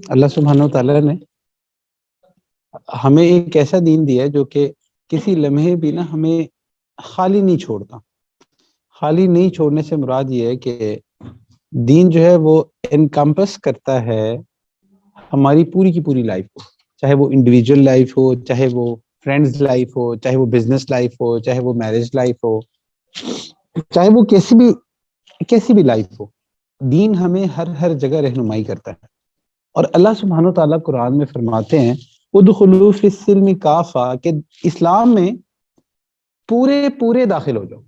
اللہ سبحانہ تعالیٰ نے ہمیں ایک ایسا دین دیا ہے جو کہ کسی لمحے بھی نا ہمیں خالی نہیں چھوڑتا. خالی نہیں چھوڑنے سے مراد یہ ہے کہ دین جو ہے وہ انکمپس کرتا ہے ہماری پوری کی پوری لائف کو، چاہے وہ انڈیویجول لائف ہو، چاہے وہ فرینڈز لائف ہو، چاہے وہ بزنس لائف ہو، چاہے وہ میرج لائف ہو، چاہے وہ کیسی بھی لائف ہو. دین ہمیں ہر جگہ رہنمائی کرتا ہے. اور اللہ سبحانہ و تعالیٰ قرآن میں فرماتے ہیں ادخلوا فی السلم کافہ، کہ اسلام میں پورے داخل ہو جاؤ.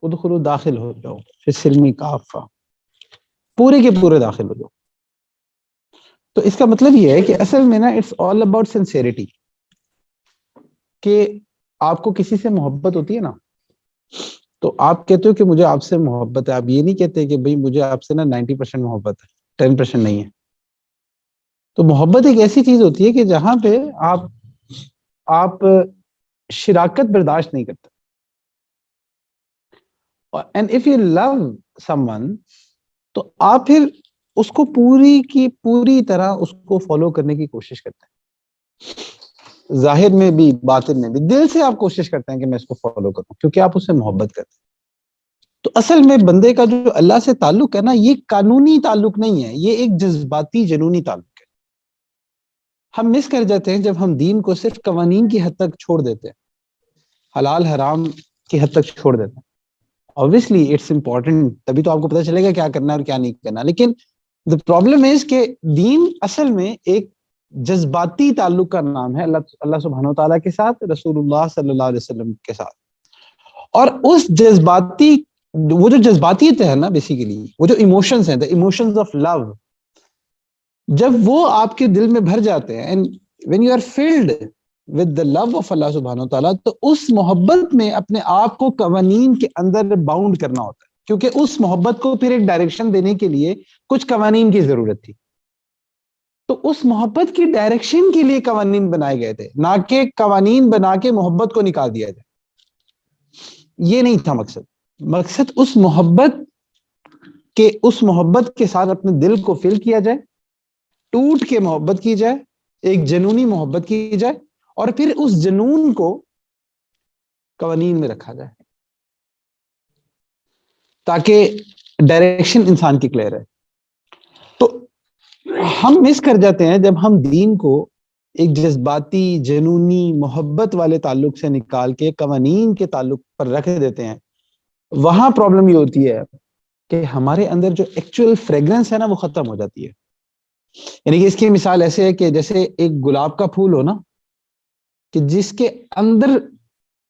ادخلوا، داخل ہو جاؤ، فی السلم کافہ، پورے کے پورے داخل ہو جاؤ. تو اس کا مطلب یہ ہے کہ اصل میں نا اٹس آل اباؤٹ سنسیئرٹی. کہ آپ کو کسی سے محبت ہوتی ہے نا، تو آپ کہتے ہو کہ مجھے آپ سے محبت ہے. آپ یہ نہیں کہتے کہ بھئی مجھے آپ سے نا 90% محبت ہے، 10% نہیں ہے. تو محبت ایک ایسی چیز ہوتی ہے کہ جہاں پہ آپ شراکت برداشت نہیں کرتے. And if you love someone, تو آپ پھر اس کو پوری کی پوری طرح اس کو فالو کرنے کی کوشش کرتے ہیں، ظاہر میں بھی باطن میں بھی. دل سے آپ کوشش کرتے ہیں کہ میں اس کو فالو کروں کیونکہ آپ اس سے محبت کرتے ہیں. تو اصل میں بندے کا جو اللہ سے تعلق ہے نا، یہ قانونی تعلق نہیں ہے، یہ ایک جذباتی جنونی تعلق ہے. ہم مس کر جاتے ہیں جب ہم دین کو صرف قوانین کی حد تک چھوڑ دیتے ہیں، حلال حرام کی حد تک چھوڑ دیتے ہیں. obviously اٹس امپورٹنٹ، تبھی تو آپ کو پتہ چلے گا کیا کرنا ہے اور کیا نہیں کرنا. لیکن the problem is کہ دین اصل میں ایک جذباتی تعلق کا نام ہے اللہ سبحانہ و تعالیٰ کے ساتھ، رسول اللہ صلی اللہ علیہ وسلم کے ساتھ. اور اس وہ جو جذباتیت ہے نا، بیسیکلی وہ جو ایموشنز ہیں، the emotions of love، جب وہ آپ کے دل میں بھر جاتے ہیں and when you are filled with the love of اللہ سبحانہ و تعالیٰ، تو اس محبت میں اپنے آپ کو قوانین کے اندر باؤنڈ کرنا ہوتا ہے، کیونکہ اس محبت کو پھر ایک ڈائریکشن دینے کے لیے کچھ قوانین کی ضرورت تھی. تو اس محبت کی ڈائریکشن کے لیے قوانین بنائے گئے تھے، نہ کہ قوانین بنا کے محبت کو نکال دیا جائے. یہ نہیں تھا مقصد اس محبت کے ساتھ اپنے دل کو فل کیا جائے، ٹوٹ کے محبت کی جائے، ایک جنونی محبت کی جائے، اور پھر اس جنون کو قوانین میں رکھا جائے تاکہ ڈائریکشن انسان کی کلیئر ہے. تو ہم مس کر جاتے ہیں جب ہم دین کو ایک جذباتی جنونی محبت والے تعلق سے نکال کے قوانین کے تعلق پر رکھ دیتے ہیں. وہاں پرابلم یہ ہوتی ہے کہ ہمارے اندر جو ایکچوئل فریگرنس ہے نا، وہ ختم ہو جاتی ہے. یعنی کہ اس کی مثال ایسے ہے کہ جیسے ایک گلاب کا پھول ہو نا، کہ جس کے اندر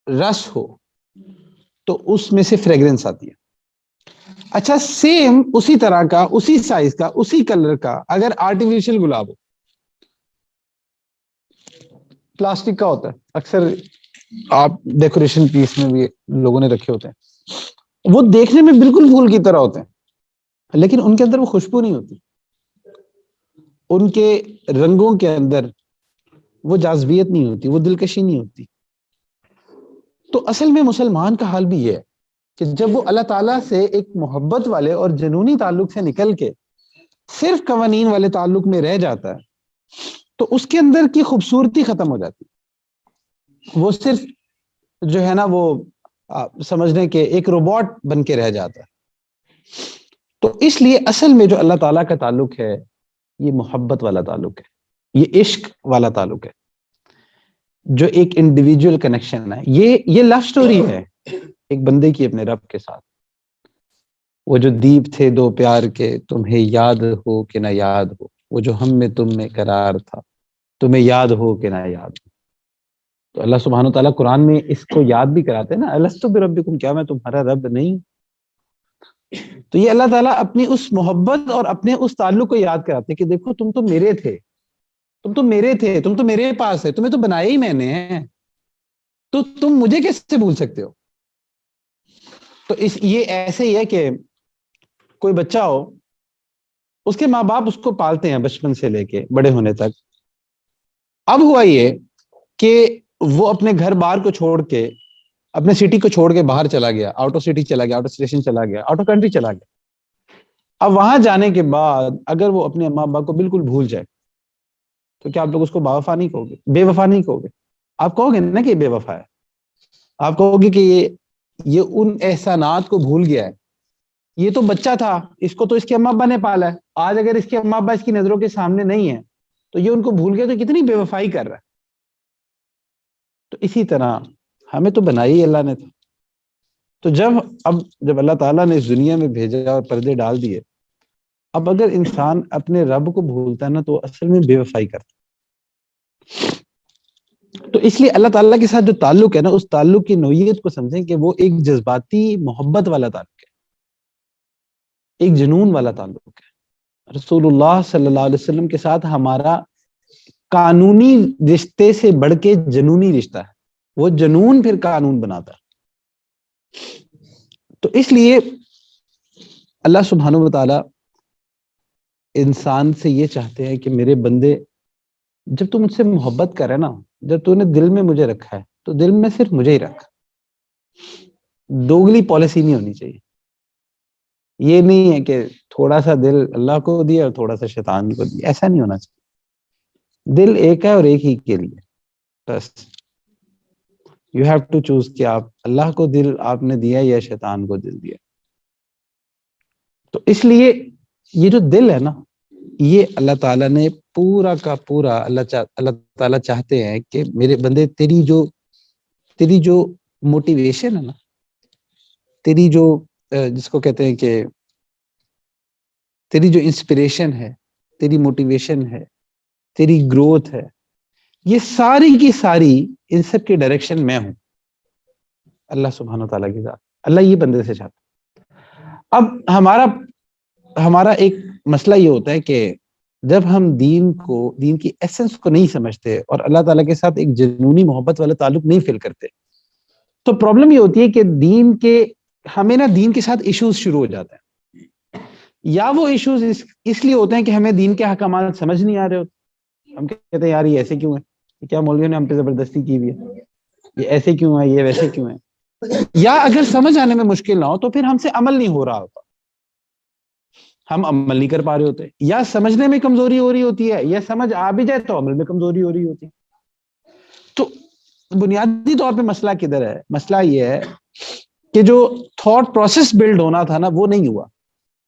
رس ہو تو اس میں سے فریگرنس آتی ہے. اچھا، سیم اسی طرح کا، اسی سائز کا، اسی کلر کا اگر آرٹیفیشل گلاب ہو، پلاسٹک کا ہوتا ہے، اکثر آپ ڈیکوریشن پیس میں بھی لوگوں نے رکھے ہوتے ہیں، وہ دیکھنے میں بالکل پھول کی طرح ہوتے ہیں، لیکن ان کے اندر وہ خوشبو نہیں ہوتی، ان کے رنگوں کے اندر وہ جاذبیت نہیں ہوتی، وہ دلکشی نہیں ہوتی. تو اصل میں مسلمان کا حال بھی یہ ہے کہ جب وہ اللہ تعالیٰ سے ایک محبت والے اور جنونی تعلق سے نکل کے صرف قوانین والے تعلق میں رہ جاتا ہے، تو اس کے اندر کی خوبصورتی ختم ہو جاتی. وہ صرف جو ہے نا، وہ سمجھنے کے ایک روبوٹ بن کے رہ جاتا ہے. تو اس لیے اصل میں جو اللہ تعالیٰ کا تعلق ہے، یہ محبت والا تعلق ہے، یہ عشق والا تعلق ہے، جو ایک انڈیویجول کنیکشن ہے. یہ لو سٹوری ہے ایک بندے کی اپنے رب کے ساتھ. وہ جو دیپ تھے دو پیار کے، تمہیں یاد ہو کہ نہ یاد ہو، وہ جو ہم میں تم میں قرار تھا، تمہیں یاد ہو کہ نہ یاد ہو. تو اللہ سبحانہ و تعالیٰ قرآن میں اس کو یاد بھی کراتے ہیں نا، الستو بربکم، کیا میں تمہارا رب نہیں؟ تو یہ اللہ تعالیٰ اپنی اس محبت اور اپنے اس تعلق کو یاد کراتے کہ دیکھو تم تو میرے تھے، تم تو میرے پاس ہے، تمہیں تو بنایا ہی میں نے ہے، تو تم مجھے کیسے بھول سکتے ہو؟ تو یہ ایسے ہی ہے کہ کوئی بچہ ہو، اس کے ماں باپ اس کو پالتے ہیں بچپن سے لے کے بڑے ہونے تک. اب ہوا یہ کہ وہ اپنے گھر بار کو چھوڑ کے، اپنے سٹی کو چھوڑ کے باہر چلا گیا، آؤٹ آف سٹی چلا گیا، آؤٹ آف اسٹیشن چلا گیا، آؤٹ آف کنٹری چلا گیا. اب وہاں جانے کے بعد اگر وہ اپنے ماں باپ کو بالکل بھول جائے تو کیا آپ لوگ اس کو با وفا نہیں کہو گے، بے وفا نہیں کہو گے؟ آپ کہو گے نا کہ یہ بے وفا ہے، آپ کہو گے کہ یہ ان احسانات کو بھول گیا ہے، یہ تو بچہ تھا، اس کو تو اس کے اما ابا نے پالا ہے، آج اگر اس کے اما ابا اس کی نظروں کے سامنے نہیں ہے تو یہ ان کو بھول گیا، تو کتنی بے وفائی کر رہا ہے۔ تو اسی طرح ہمیں تو بنائی اللہ نے تھا، تو جب اللہ تعالیٰ نے اس دنیا میں بھیجا اور پردے ڈال دیے، اب اگر انسان اپنے رب کو بھولتا ہے نا تو اصل میں بے وفائی کرتا ہے۔ تو اس لیے اللہ تعالیٰ کے ساتھ جو تعلق ہے نا، اس تعلق کی نوعیت کو سمجھیں کہ وہ ایک جذباتی محبت والا تعلق ہے، ایک جنون والا تعلق ہے۔ رسول اللہ صلی اللہ علیہ وسلم کے ساتھ ہمارا قانونی رشتے سے بڑھ کے جنونی رشتہ ہے، وہ جنون پھر قانون بناتا ہے۔ تو اس لیے اللہ سبحانہ و تعالی انسان سے یہ چاہتے ہیں کہ میرے بندے، جب تو مجھ سے محبت کر رہے نا، جب تو نے دل میں مجھے رکھا ہے تو دل میں صرف مجھے ہی رکھ، دوگلی پالیسی نہیں ہونی چاہیے۔ یہ نہیں ہے کہ تھوڑا سا دل اللہ کو دیا اور تھوڑا سا شیطان کو دیا، ایسا نہیں ہونا چاہیے۔ دل ایک ہے اور ایک ہی کے لیے، بس یو ہیو ٹو چوز کہ آپ اللہ کو دل آپ نے دیا یا شیطان کو دل دیا۔ تو اس لیے یہ جو دل ہے نا، یہ اللہ تعالیٰ نے پورا کا پورا اللہ تعالیٰ چاہتے ہیں کہ میرے بندے تیری جو موٹیویشن ہے نا، تیری جو جس کو کہتے ہیں کہ تیری جو انسپریشن ہے، تیری موٹیویشن ہے، تیری گروتھ ہے، یہ ساری کی ساری ان سب کی ڈائریکشن میں ہوں، اللہ سبحانہ تعالیٰ کی ذات۔ اللہ یہ بندے سے چاہتا ہے۔ اب ہمارا ایک مسئلہ یہ ہوتا ہے کہ جب ہم دین کی ایسنس کو نہیں سمجھتے اور اللہ تعالیٰ کے ساتھ ایک جنونی محبت والا تعلق نہیں فیل کرتے، تو پرابلم یہ ہوتی ہے کہ ہمیں نا دین کے ساتھ ایشوز شروع ہو جاتے ہیں، یا وہ ایشوز اس لیے ہوتے ہیں کہ ہمیں دین کے احکامات سمجھ نہیں آ رہے ہوتے، ہم کہتے ہیں یار یہ ایسے کیوں ہے، کیا مولویوں نے ہم پہ زبردستی کی ہوئی ہے، یہ ایسے کیوں ہے، یہ ویسے کیوں ہے، یا اگر سمجھ آنے میں مشکل نہ ہو تو پھر ہم سے عمل نہیں ہو رہا ہوتا، ہم عمل نہیں کر پا رہے ہوتے، یا سمجھنے میں کمزوری ہو رہی ہوتی ہے، یا سمجھ آ بھی جائے تو عمل میں کمزوری ہو رہی ہوتی ہے۔ تو بنیادی طور پہ مسئلہ کدھر ہے؟ مسئلہ یہ ہے کہ جو تھاٹ پروسیس بلڈ ہونا تھا نا، وہ نہیں ہوا،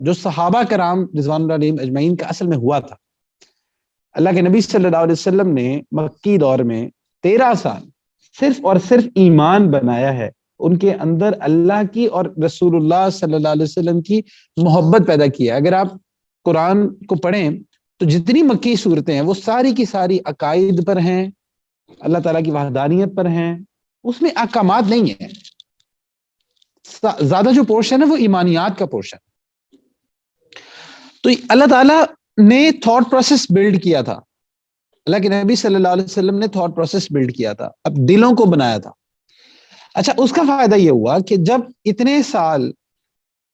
جو صحابہ کرام رضوان اللہ علیہم اجمعین کا اصل میں ہوا تھا۔ اللہ کے نبی صلی اللہ علیہ وسلم نے مکی دور میں 13 سال صرف اور صرف ایمان بنایا ہے، ان کے اندر اللہ کی اور رسول اللہ صلی اللہ علیہ وسلم کی محبت پیدا کی ہے۔ اگر آپ قرآن کو پڑھیں تو جتنی مکی صورتیں ہیں وہ ساری کی ساری عقائد پر ہیں، اللہ تعالیٰ کی وحدانیت پر ہیں، اس میں احکامات نہیں ہیں، زیادہ جو پورشن ہے وہ ایمانیات کا پورشن۔ تو اللہ تعالیٰ نے تھاٹ پروسیس بلڈ کیا تھا، اللہ کے نبی صلی اللہ علیہ وسلم نے تھاٹ پروسیس بلڈ کیا تھا، اب دلوں کو بنایا تھا۔ اچھا، اس کا فائدہ یہ ہوا کہ جب اتنے سال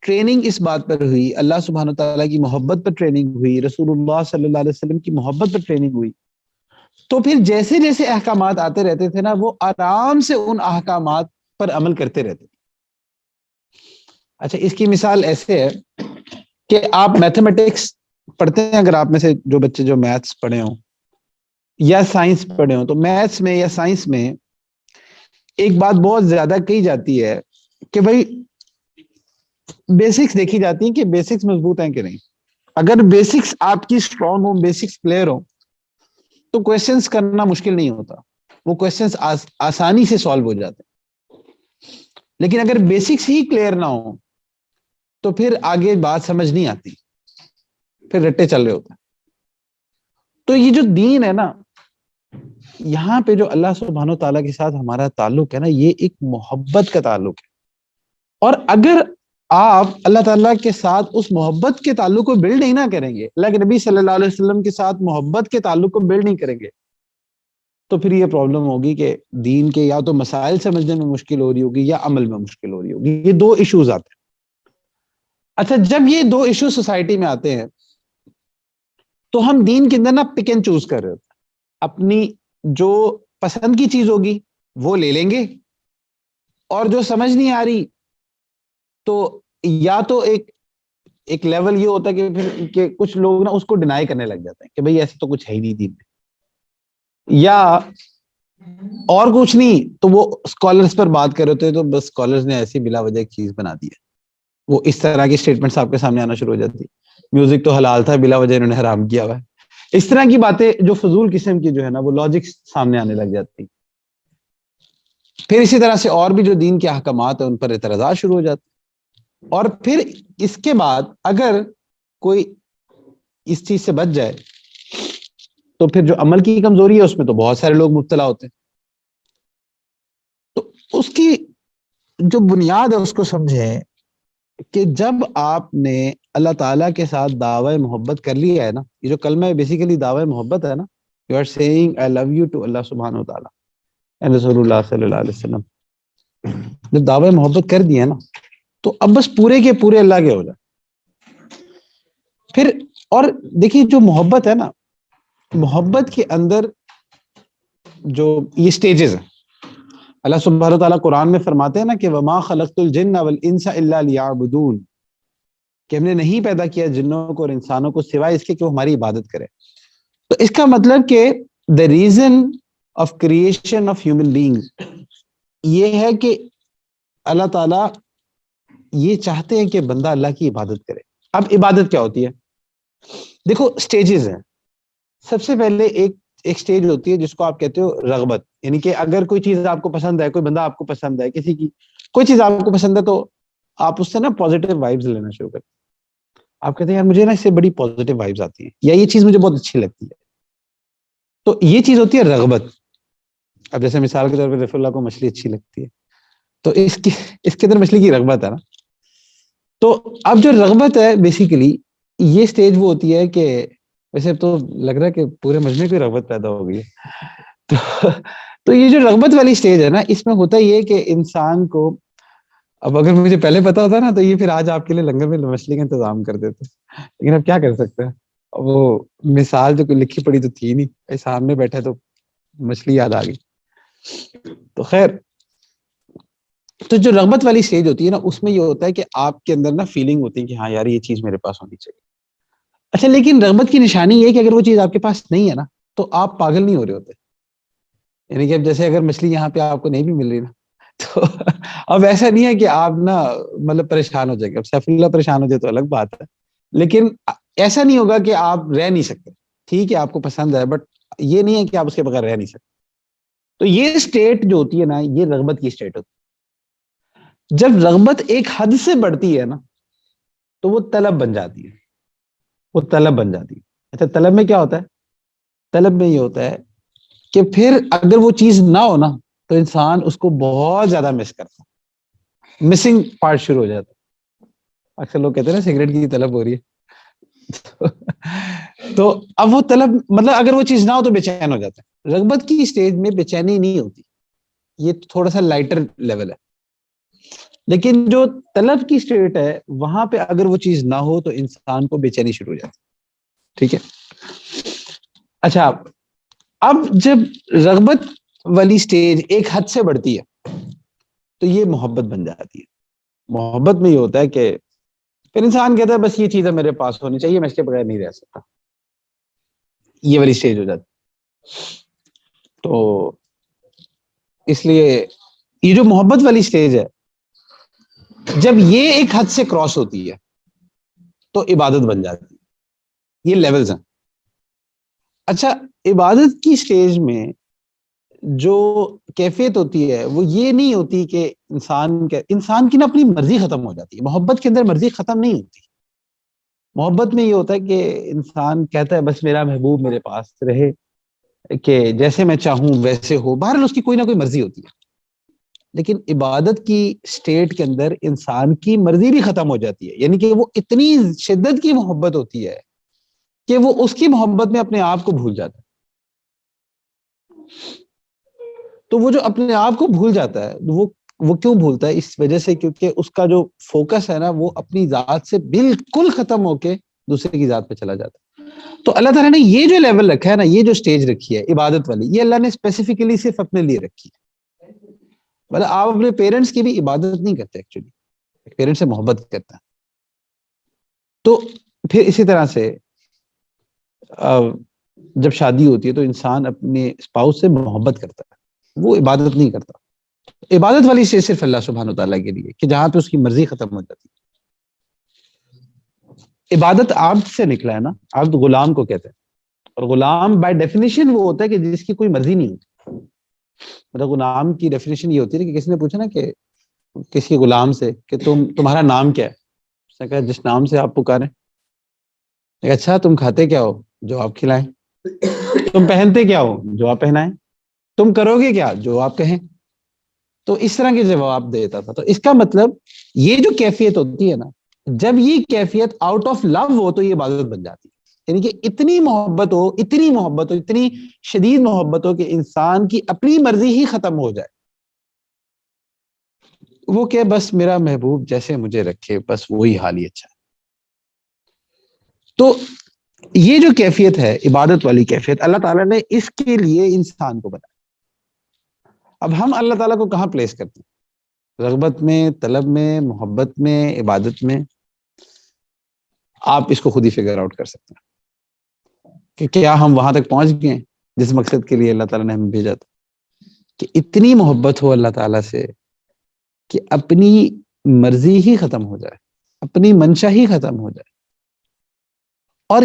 ٹریننگ اس بات پر ہوئی، اللہ سبحانہ تعالیٰ کی محبت پر ٹریننگ ہوئی، رسول اللہ صلی اللہ علیہ وسلم کی محبت پر ٹریننگ ہوئی، تو پھر جیسے جیسے احکامات آتے رہتے تھے نا، وہ آرام سے ان احکامات پر عمل کرتے رہتے۔ اچھا، اس کی مثال ایسے ہے کہ آپ میتھمیٹکس پڑھتے ہیں، اگر آپ میں سے جو بچے جو میتھس پڑھے ہوں یا سائنس پڑھے ہوں، تو میتھس میں یا سائنس میں ایک بات بہت زیادہ کہی جاتی ہے کہ بھائی بیسکس دیکھی جاتی ہیں کہ بیسکس مضبوط ہیں کہ نہیں۔ اگر بیسکس آپ کی اسٹرانگ ہو، بیسکس کلیئر ہو، تو کویسچنس کرنا مشکل نہیں ہوتا، وہ کویسچنس آسانی سے سالو ہو جاتے ہیں۔ لیکن اگر بیسکس ہی کلیئر نہ ہو تو پھر آگے بات سمجھ نہیں آتی، پھر رٹے چل رہے ہوتے ہیں۔ تو یہ جو دین ہے نا، یہاں پہ جو اللہ سبحانہ تعالیٰ کے ساتھ ہمارا تعلق ہے نا، یہ ایک محبت کا تعلق ہے، اور اگر آپ اللہ تعالیٰ کے ساتھ اس محبت کے تعلق کو بلڈ نہیں نہ کریں گے، اللہ کے نبی صلی اللہ علیہ وسلم کے ساتھ محبت کے تعلق کو بلڈ نہیں کریں گے، تو پھر یہ پرابلم ہوگی کہ دین کے یا تو مسائل سمجھنے میں مشکل ہو رہی ہوگی یا عمل میں مشکل ہو رہی ہوگی۔ یہ دو ایشوز آتے ہیں۔ اچھا، جب یہ دو ایشوز سوسائٹی میں آتے ہیں تو ہم دین کے اندر نا پک اینڈ چوز کر رہے ہوتے ہیں، اپنی جو پسند کی چیز ہوگی وہ لے لیں گے، اور جو سمجھ نہیں آ رہی تو یا تو ایک ایک لیول یہ ہوتا ہے کہ پھر کہ کچھ لوگ نا اس کو ڈینائی کرنے لگ جاتے ہیں کہ بھئی ایسے تو کچھ ہے ہی نہیں دین میں، یا اور کچھ نہیں تو وہ اسکالرس پر بات کر رہے ہوتے ہیں تو بس اسکالرس نے ایسی بلا وجہ ایک چیز بنا دی ہے، وہ اس طرح کی اسٹیٹمنٹس آپ کے سامنے آنا شروع ہو جاتی، میوزک تو حلال تھا بلا وجہ انہوں نے حرام کیا ہوا ہے، اس طرح کی باتیں جو فضول قسم کی جو ہے نا وہ لاجک سامنے آنے لگ جاتی. پھر اسی طرح سے اور بھی جو دین کے احکامات ہیں ان پر اعتراضات شروع ہو جاتے، اور پھر اس کے بعد اگر کوئی اس چیز سے بچ جائے تو پھر جو عمل کی کمزوری ہے اس میں تو بہت سارے لوگ مبتلا ہوتے ہیں. تو اس کی جو بنیاد ہے اس کو سمجھیں کہ جب آپ نے اللہ تعالیٰ کے ساتھ دعوی محبت کر لیا ہے نا، یہ جو کلمہ ہے بیسیکلی دعوی محبت ہے نا، you are seeing I love you to اللہ سبحانہ و تعالیٰ اینڈ رسول اللہ صلی اللہ علیہ وسلم، جب دعوی محبت کر دی ہے نا تو اب بس پورے کے پورے اللہ کے ہو جائے. پھر اور دیکھیے جو محبت ہے نا، محبت کے اندر جو یہ سٹیجز ہیں، اللہ سبحانہ تعالیٰ قرآن میں فرماتے ہیں نا کہ وما خلقت الجن والانس الا لیعبدون، کہ ہم نے نہیں پیدا کیا جنوں کو اور انسانوں کو سوائے اس کے کہ وہ ہماری عبادت کرے. تو اس کا مطلب کہ the reason of creation of human beings یہ ہے کہ اللہ تعالیٰ یہ چاہتے ہیں کہ بندہ اللہ کی عبادت کرے. اب عبادت کیا ہوتی ہے؟ دیکھو سٹیجز ہیں. سب سے پہلے ایک سٹیج ہوتی ہے جس کو آپ کہتے ہو رغبت، یعنی کہ اگر کوئی چیز آپ کو پسند ہے، کوئی بندہ آپ کو پسند ہے، کسی کی کوئی چیز آپ کو پسند ہے تو آپ اس سے نا پازیٹیو وائبز لینا شروع کرتے ہیں. آپ کہتے ہیں یار مجھے نا اس سے بڑی پازیٹیو وائبز آتی ہیں، یا یہ چیز مجھے بہت اچھی لگتی ہے. تو یہ چیز ہوتی ہے رغبت. اب جیسے مثال کے طور پہ رفیع اللہ کو مچھلی اچھی لگتی ہے تو اس کے اندر مچھلی کی رغبت ہے نا. تو اب جو رغبت ہے بیسیکلی یہ سٹیج وہ ہوتی ہے کہ ویسے تو لگ رہا ہے کہ پورے مجمع کی رغبت پیدا ہو گئی ہے. تو یہ جو رغبت والی سٹیج ہے نا، اس میں ہوتا یہ کہ انسان کو، اب اگر مجھے پہلے پتا ہوتا نا تو یہ پھر آج آپ کے لیے لنگر میں مچھلی کا انتظام کر دیتے، لیکن اب کیا کر سکتے ہیں، وہ مثال جو لکھی پڑی تو تھی نہیں، سامنے بیٹھے تو مچھلی یاد آ گئی. تو خیر، تو جو رغبت والی سٹیج ہوتی ہے نا اس میں یہ ہوتا ہے کہ آپ کے اندر نا فیلنگ ہوتی ہے کہ ہاں یار یہ چیز میرے پاس ہونی چاہیے. اچھا لیکن رغبت کی نشانی یہ ہے کہ اگر وہ چیز آپ کے پاس نہیں ہے نا تو آپ پاگل نہیں ہو رہے ہوتے. یعنی کہ اب جیسے اگر مچھلی یہاں پہ آپ کو نہیں بھی مل رہی نا تو اب ایسا نہیں ہے کہ آپ نا مطلب پریشان ہو جائے گے. اب سیف اللہ پریشان ہو جائے تو الگ بات ہے، لیکن ایسا نہیں ہوگا کہ آپ رہ نہیں سکتے. ٹھیک ہے آپ کو پسند ہے بٹ یہ نہیں ہے کہ آپ اس کے بغیر رہ نہیں سکتے. تو یہ اسٹیٹ جو ہوتی ہے نا یہ رغبت کی اسٹیٹ ہوتی ہے. جب رغبت ایک حد سے بڑھتی ہے نا تو وہ طلب بن جاتی ہے، وہ طلب بن جاتی ہے. اچھا طلب میں کیا ہوتا ہے؟ طلب میں یہ ہوتا ہے کہ پھر اگر وہ چیز نہ ہو نا تو انسان اس کو بہت زیادہ مس کرتا ہے، مسنگ پارٹ شروع ہو جاتا ہے. اکثر لوگ کہتے ہیں نا سگریٹ کی طلب ہو رہی ہے تو اب وہ طلب مطلب اگر وہ چیز نہ ہو تو بے چین ہو جاتا ہے. رغبت کی اسٹیج میں بے چینی نہیں ہوتی، یہ تھوڑا سا لائٹر لیول ہے. لیکن جو طلب کی اسٹیٹ ہے وہاں پہ اگر وہ چیز نہ ہو تو انسان کو بے چینی شروع ہو جاتی. ٹھیک ہے. اچھا اب جب رغبت والی سٹیج ایک حد سے بڑھتی ہے تو یہ محبت بن جاتی ہے. محبت میں یہ ہوتا ہے کہ پھر انسان کہتا ہے بس یہ چیزیں میرے پاس ہونی چاہیے، میں اس کے بغیر نہیں رہ سکتا. یہ والی سٹیج ہو جاتی. تو اس لیے یہ جو محبت والی سٹیج ہے جب یہ ایک حد سے کراس ہوتی ہے تو عبادت بن جاتی ہے. یہ لیولز ہیں. اچھا عبادت کی سٹیج میں جو کیفیت ہوتی ہے وہ یہ نہیں ہوتی کہ انسان کی نا اپنی مرضی ختم ہو جاتی ہے. محبت کے اندر مرضی ختم نہیں ہوتی. محبت میں یہ ہوتا ہے کہ انسان کہتا ہے بس میرا محبوب میرے پاس رہے، کہ جیسے میں چاہوں ویسے ہو. بہرحال اس کی کوئی نہ کوئی مرضی ہوتی ہے. لیکن عبادت کی سٹیٹ کے اندر انسان کی مرضی بھی ختم ہو جاتی ہے، یعنی کہ وہ اتنی شدت کی محبت ہوتی ہے کہ وہ اس کی محبت میں اپنے آپ کو بھول جاتا ہے. تو وہ جو اپنے آپ کو بھول جاتا ہے وہ کیوں بھولتا ہے؟ اس وجہ سے کیونکہ اس کا جو فوکس ہے نا وہ اپنی ذات سے بالکل ختم ہو کے دوسرے کی ذات پہ چلا جاتا ہے. تو اللہ تعالیٰ نے یہ جو لیول رکھا ہے نا، یہ جو سٹیج رکھی ہے عبادت والی، یہ اللہ نے اسپیسیفکلی صرف اپنے لیے رکھی ہے. مطلب آپ اپنے پیرنٹس کی بھی عبادت نہیں کرتے، ایکچولی پیرنٹس سے محبت کرتا ہے. تو پھر اسی طرح سے جب شادی ہوتی ہے تو انسان اپنے اسپاؤس سے محبت کرتا ہے، وہ عبادت نہیں کرتا. عبادت والی سے صرف اللہ سبحانہ وتعالیٰ کے لیے کہ جہاں پہ اس کی مرضی ختم ہو جاتی ہے. عبادت عبد سے نکلا ہے نا، عبد غلام کو کہتے ہیں، اور غلام بائی ڈیفینیشن وہ ہوتا ہے کہ جس کی کوئی مرضی نہیں ہوتی. مطلب غلام کی ڈیفینیشن یہ ہوتی ہے کہ کسی نے پوچھا نا کہ کسی غلام سے کہ تمہارا نام کیا ہے، اس نے کہا جس نام سے آپ پکاریں. اچھا تم کھاتے کیا ہو، جو آپ کھلائیں. تم پہنتے کیا ہو، جو آپ پہنائیں. تم کرو گے کیا، جو آپ کہیں. تو اس طرح کے جواب دیتا تھا. تو اس کا مطلب یہ جو کیفیت ہوتی ہے نا، جب یہ کیفیت آؤٹ آف لو ہو تو یہ عبادت بن جاتی ہے. یعنی کہ اتنی محبت ہو، اتنی محبت ہو، اتنی شدید محبت ہو کہ انسان کی اپنی مرضی ہی ختم ہو جائے. وہ کہ بس میرا محبوب جیسے مجھے رکھے، بس وہی حال ہی اچھا ہے. تو یہ جو کیفیت ہے عبادت والی کیفیت، اللہ تعالیٰ نے اس کے لیے انسان کو بنایا. اب ہم اللہ تعالیٰ کو کہاں پلیس کرتے ہیں؟ رغبت میں، طلب میں، محبت میں، عبادت میں. آپ اس کو خود ہی فگر آؤٹ کر سکتے ہیں کہ کیا ہم وہاں تک پہنچ گئے ہیں جس مقصد کے لیے اللہ تعالیٰ نے ہمیں بھیجا تھا، کہ اتنی محبت ہو اللہ تعالیٰ سے کہ اپنی مرضی ہی ختم ہو جائے، اپنی منشا ہی ختم ہو جائے. اور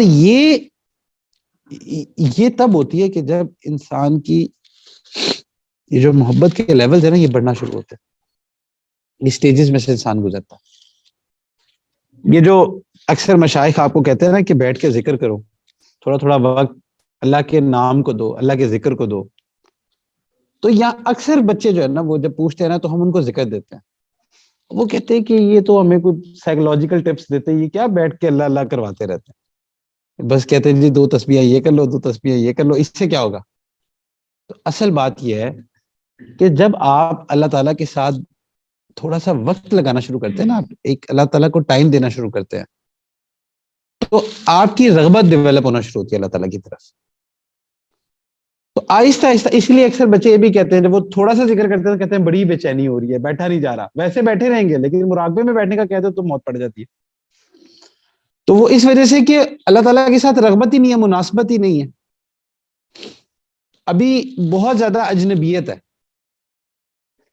یہ تب ہوتی ہے کہ جب انسان کی یہ جو محبت کے لیول ہے نا، یہ بڑھنا شروع ہوتے ہیں، اسٹیجز میں سے انسان گزرتا ہے. یہ جو اکثر مشائخ آپ کو کہتے ہیں نا کہ بیٹھ کے ذکر کرو، تھوڑا تھوڑا وقت اللہ کے نام کو دو، اللہ کے ذکر کو دو. تو یہاں اکثر بچے جو ہے نا، وہ جب پوچھتے ہیں نا تو ہم ان کو ذکر دیتے ہیں. وہ کہتے ہیں کہ یہ تو ہمیں کوئی سائیکولوجیکل ٹپس دیتے ہیں، یہ کیا بیٹھ کے اللہ اللہ کرواتے رہتے ہیں. بس کہتے ہیں جی 2 تسبیحیں یہ کر لو، 2 تسبیحیں یہ کر لو، اس سے کیا ہوگا. تو اصل بات یہ ہے کہ جب آپ اللہ تعالیٰ کے ساتھ تھوڑا سا وقت لگانا شروع کرتے ہیں نا، آپ ایک اللہ تعالیٰ کو ٹائم دینا شروع کرتے ہیں، تو آپ کی رغبت ڈیولپ ہونا شروع ہوتی ہے اللہ تعالیٰ کی طرف. تو آہستہ آہستہ، اس لیے اکثر بچے یہ بھی کہتے ہیں جب وہ تھوڑا سا ذکر کرتے ہیں تو کہتے ہیں بڑی بے چینی ہو رہی ہے، بیٹھا نہیں جا رہا. ویسے بیٹھے رہیں گے لیکن مراقبے میں بیٹھنے کا کہتے تو موت پڑ جاتی ہے. تو وہ اس وجہ سے کہ اللہ تعالیٰ کے ساتھ رغبت ہی نہیں ہے، مناسبت ہی نہیں ہے. ابھی بہت زیادہ اجنبیت ہے.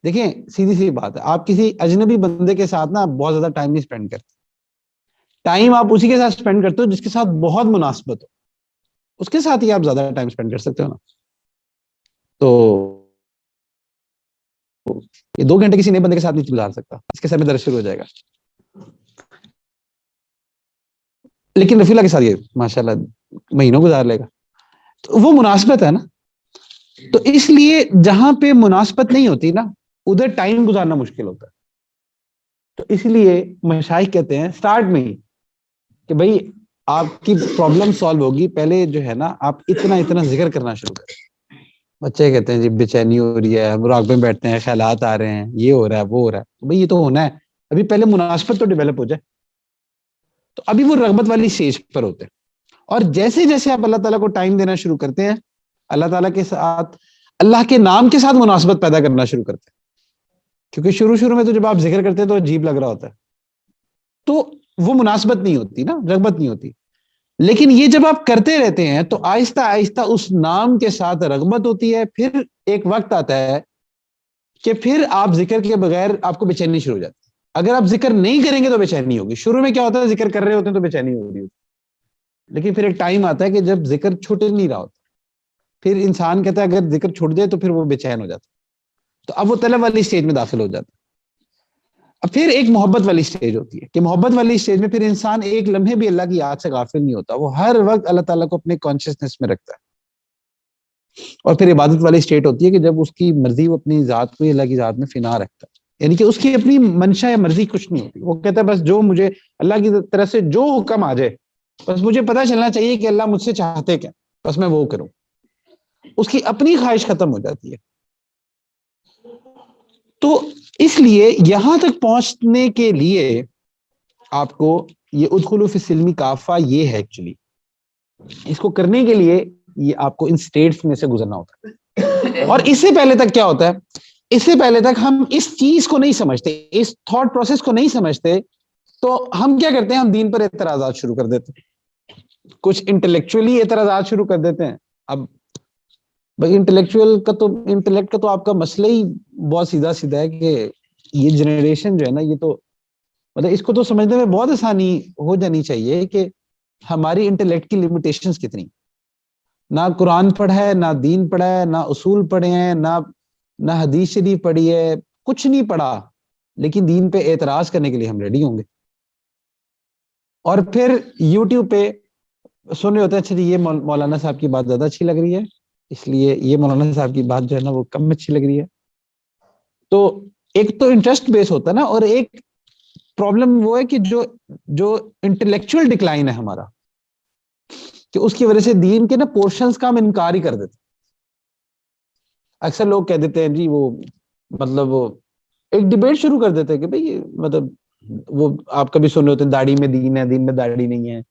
دیکھیں سیدھی سی بات ہے، آپ کسی اجنبی بندے کے ساتھ نا بہت زیادہ ٹائم نہیں اسپینڈ کرتے. ٹائم آپ اسی کے ساتھ اسپینڈ کرتے ہو جس کے ساتھ بہت مناسبت ہو، اس کے ساتھ ہی آپ زیادہ ٹائم اسپینڈ کر سکتے ہو نا. تو یہ 2 گھنٹے کسی نئے بندے کے ساتھ نہیں گزار سکتا، اس کے سر میں درد شروع ہو جائے گا. لیکن رفیع اللہ کے ساتھ یہ ماشاءاللہ مہینوں گزار لے گا. تو وہ مناسبت ہے نا. تو اس لیے جہاں پہ مناسبت نہیں ہوتی نا، ادھر ٹائم گزارنا مشکل ہوتا ہے. تو اس لیے مشائخ کہتے ہیں سٹارٹ میں ہی کہ بھائی آپ کی پرابلم سالو ہوگی، پہلے جو ہے نا آپ اتنا ذکر کرنا شروع کریں. بچے کہتے ہیں جی بے چینی ہو رہی ہے، مراقبے میں بیٹھتے ہیں، خیالات آ رہے ہیں، یہ ہو رہا ہے، وہ ہو رہا ہے. بھائی یہ تو ہونا ہے، ابھی پہلے مناسبت تو ڈیولپ ہو جائے. تو ابھی وہ رغبت والی اسٹیج پر ہوتے ہیں. اور جیسے جیسے آپ اللہ تعالیٰ کو ٹائم دینا شروع کرتے ہیں، اللہ تعالیٰ کے ساتھ، اللہ کے نام کے ساتھ مناسبت پیدا کرنا شروع کرتے ہیں. کیونکہ شروع میں تو جب آپ ذکر کرتے ہیں تو عجیب لگ رہا ہوتا ہے، تو وہ مناسبت نہیں ہوتی نا، رغبت نہیں ہوتی. لیکن یہ جب آپ کرتے رہتے ہیں تو آہستہ آہستہ اس نام کے ساتھ رغبت ہوتی ہے. پھر ایک وقت آتا ہے کہ پھر آپ ذکر کے بغیر آپ کو بے چینی شروع ہو جاتی ہے. اگر آپ ذکر نہیں کریں گے تو بے چینی ہوگی. شروع میں کیا ہوتا ہے، ذکر کر رہے ہوتے ہیں تو بے چینی ہو رہی ہوتی، لیکن پھر ایک ٹائم آتا ہے کہ جب ذکر چھوٹ نہیں رہا ہوتا، پھر انسان کہتا ہے اگر ذکر چھوٹ جائے تو پھر وہ بے چین ہو جاتا. تو اب وہ طلب والی اسٹیج میں داخل ہو جاتا ہے. اب پھر ایک محبت والی اسٹیج ہوتی ہے کہ محبت والی اسٹیج میں پھر انسان ایک لمحے بھی اللہ کی یاد سے غافل نہیں ہوتا، وہ ہر وقت اللہ تعالیٰ کو اپنے کانشیسنیس میں رکھتا ہے. اور پھر عبادت والی اسٹیٹ ہوتی ہے کہ جب اس کی مرضی وہ اپنی ذات کو اللہ کی ذات میں فنا رکھتا ہے، یعنی کہ اس کی اپنی منشا یا مرضی کچھ نہیں ہوتی. وہ کہتا ہے بس جو مجھے اللہ کی طرف سے جو حکم آ جائے، بس مجھے پتہ چلنا چاہیے کہ اللہ مجھ سے چاہتے کیا، بس میں وہ کروں. اس کی اپنی خواہش ختم ہو جاتی ہے. تو اس لیے یہاں تک پہنچنے کے لیے آپ کو یہ ادخلوا فی السلم کافہ یہ ہے ایکچولی، اس کو کرنے کے لیے یہ آپ کو ان سٹیٹس میں سے گزرنا ہوتا ہے. اور اس سے پہلے تک کیا ہوتا ہے، اس سے پہلے تک ہم اس چیز کو نہیں سمجھتے، اس تھاٹ پروسیس کو نہیں سمجھتے تو ہم کیا کرتے ہیں, ہم دین پر اعتراضات شروع کر دیتے ہیں, کچھ انٹلیکچولی اعتراضات شروع کر دیتے ہیں. اب بھائی انٹلیکٹ کا تو آپ کا مسئلہ ہی بہت سیدھا سیدھا ہے کہ یہ جنریشن جو ہے نا, یہ تو مطلب اس کو تو سمجھنے میں بہت آسانی ہو جانی چاہیے کہ ہماری انٹلیکٹ کی لمیٹیشنز کتنی. نہ قرآن پڑھا ہے, نہ دین پڑھا ہے, نہ اصول پڑھے ہیں, نہ حدیث شریف پڑھی ہے, کچھ نہیں پڑھا, لیکن دین پہ اعتراض کرنے کے لیے ہم ریڈی ہوں گے. اور پھر یوٹیوب پہ سن رہے ہوتے ہیں, اچھا جی یہ مولانا صاحب کی بات زیادہ اچھی لگ رہی ہے, اس لیے یہ مولانا صاحب کی بات جو ہے نا وہ کم اچھی لگ رہی ہے. تو ایک تو انٹرسٹ بیس ہوتا ہے نا, اور ایک پرابلم وہ ہے کہ جو انٹلیکچوئل ڈکلائن ہے ہمارا, کہ اس کی وجہ سے دین کے نا پورشنز کا ہم انکار ہی کر دیتے. اکثر لوگ کہہ دیتے ہیں جی وہ مطلب وہ ایک ڈیبیٹ شروع کر دیتے ہیں کہ بھئی مطلب وہ آپ کبھی سن رہے ہوتے ہیں داڑھی میں دین ہے, دین میں داڑھی نہیں ہے,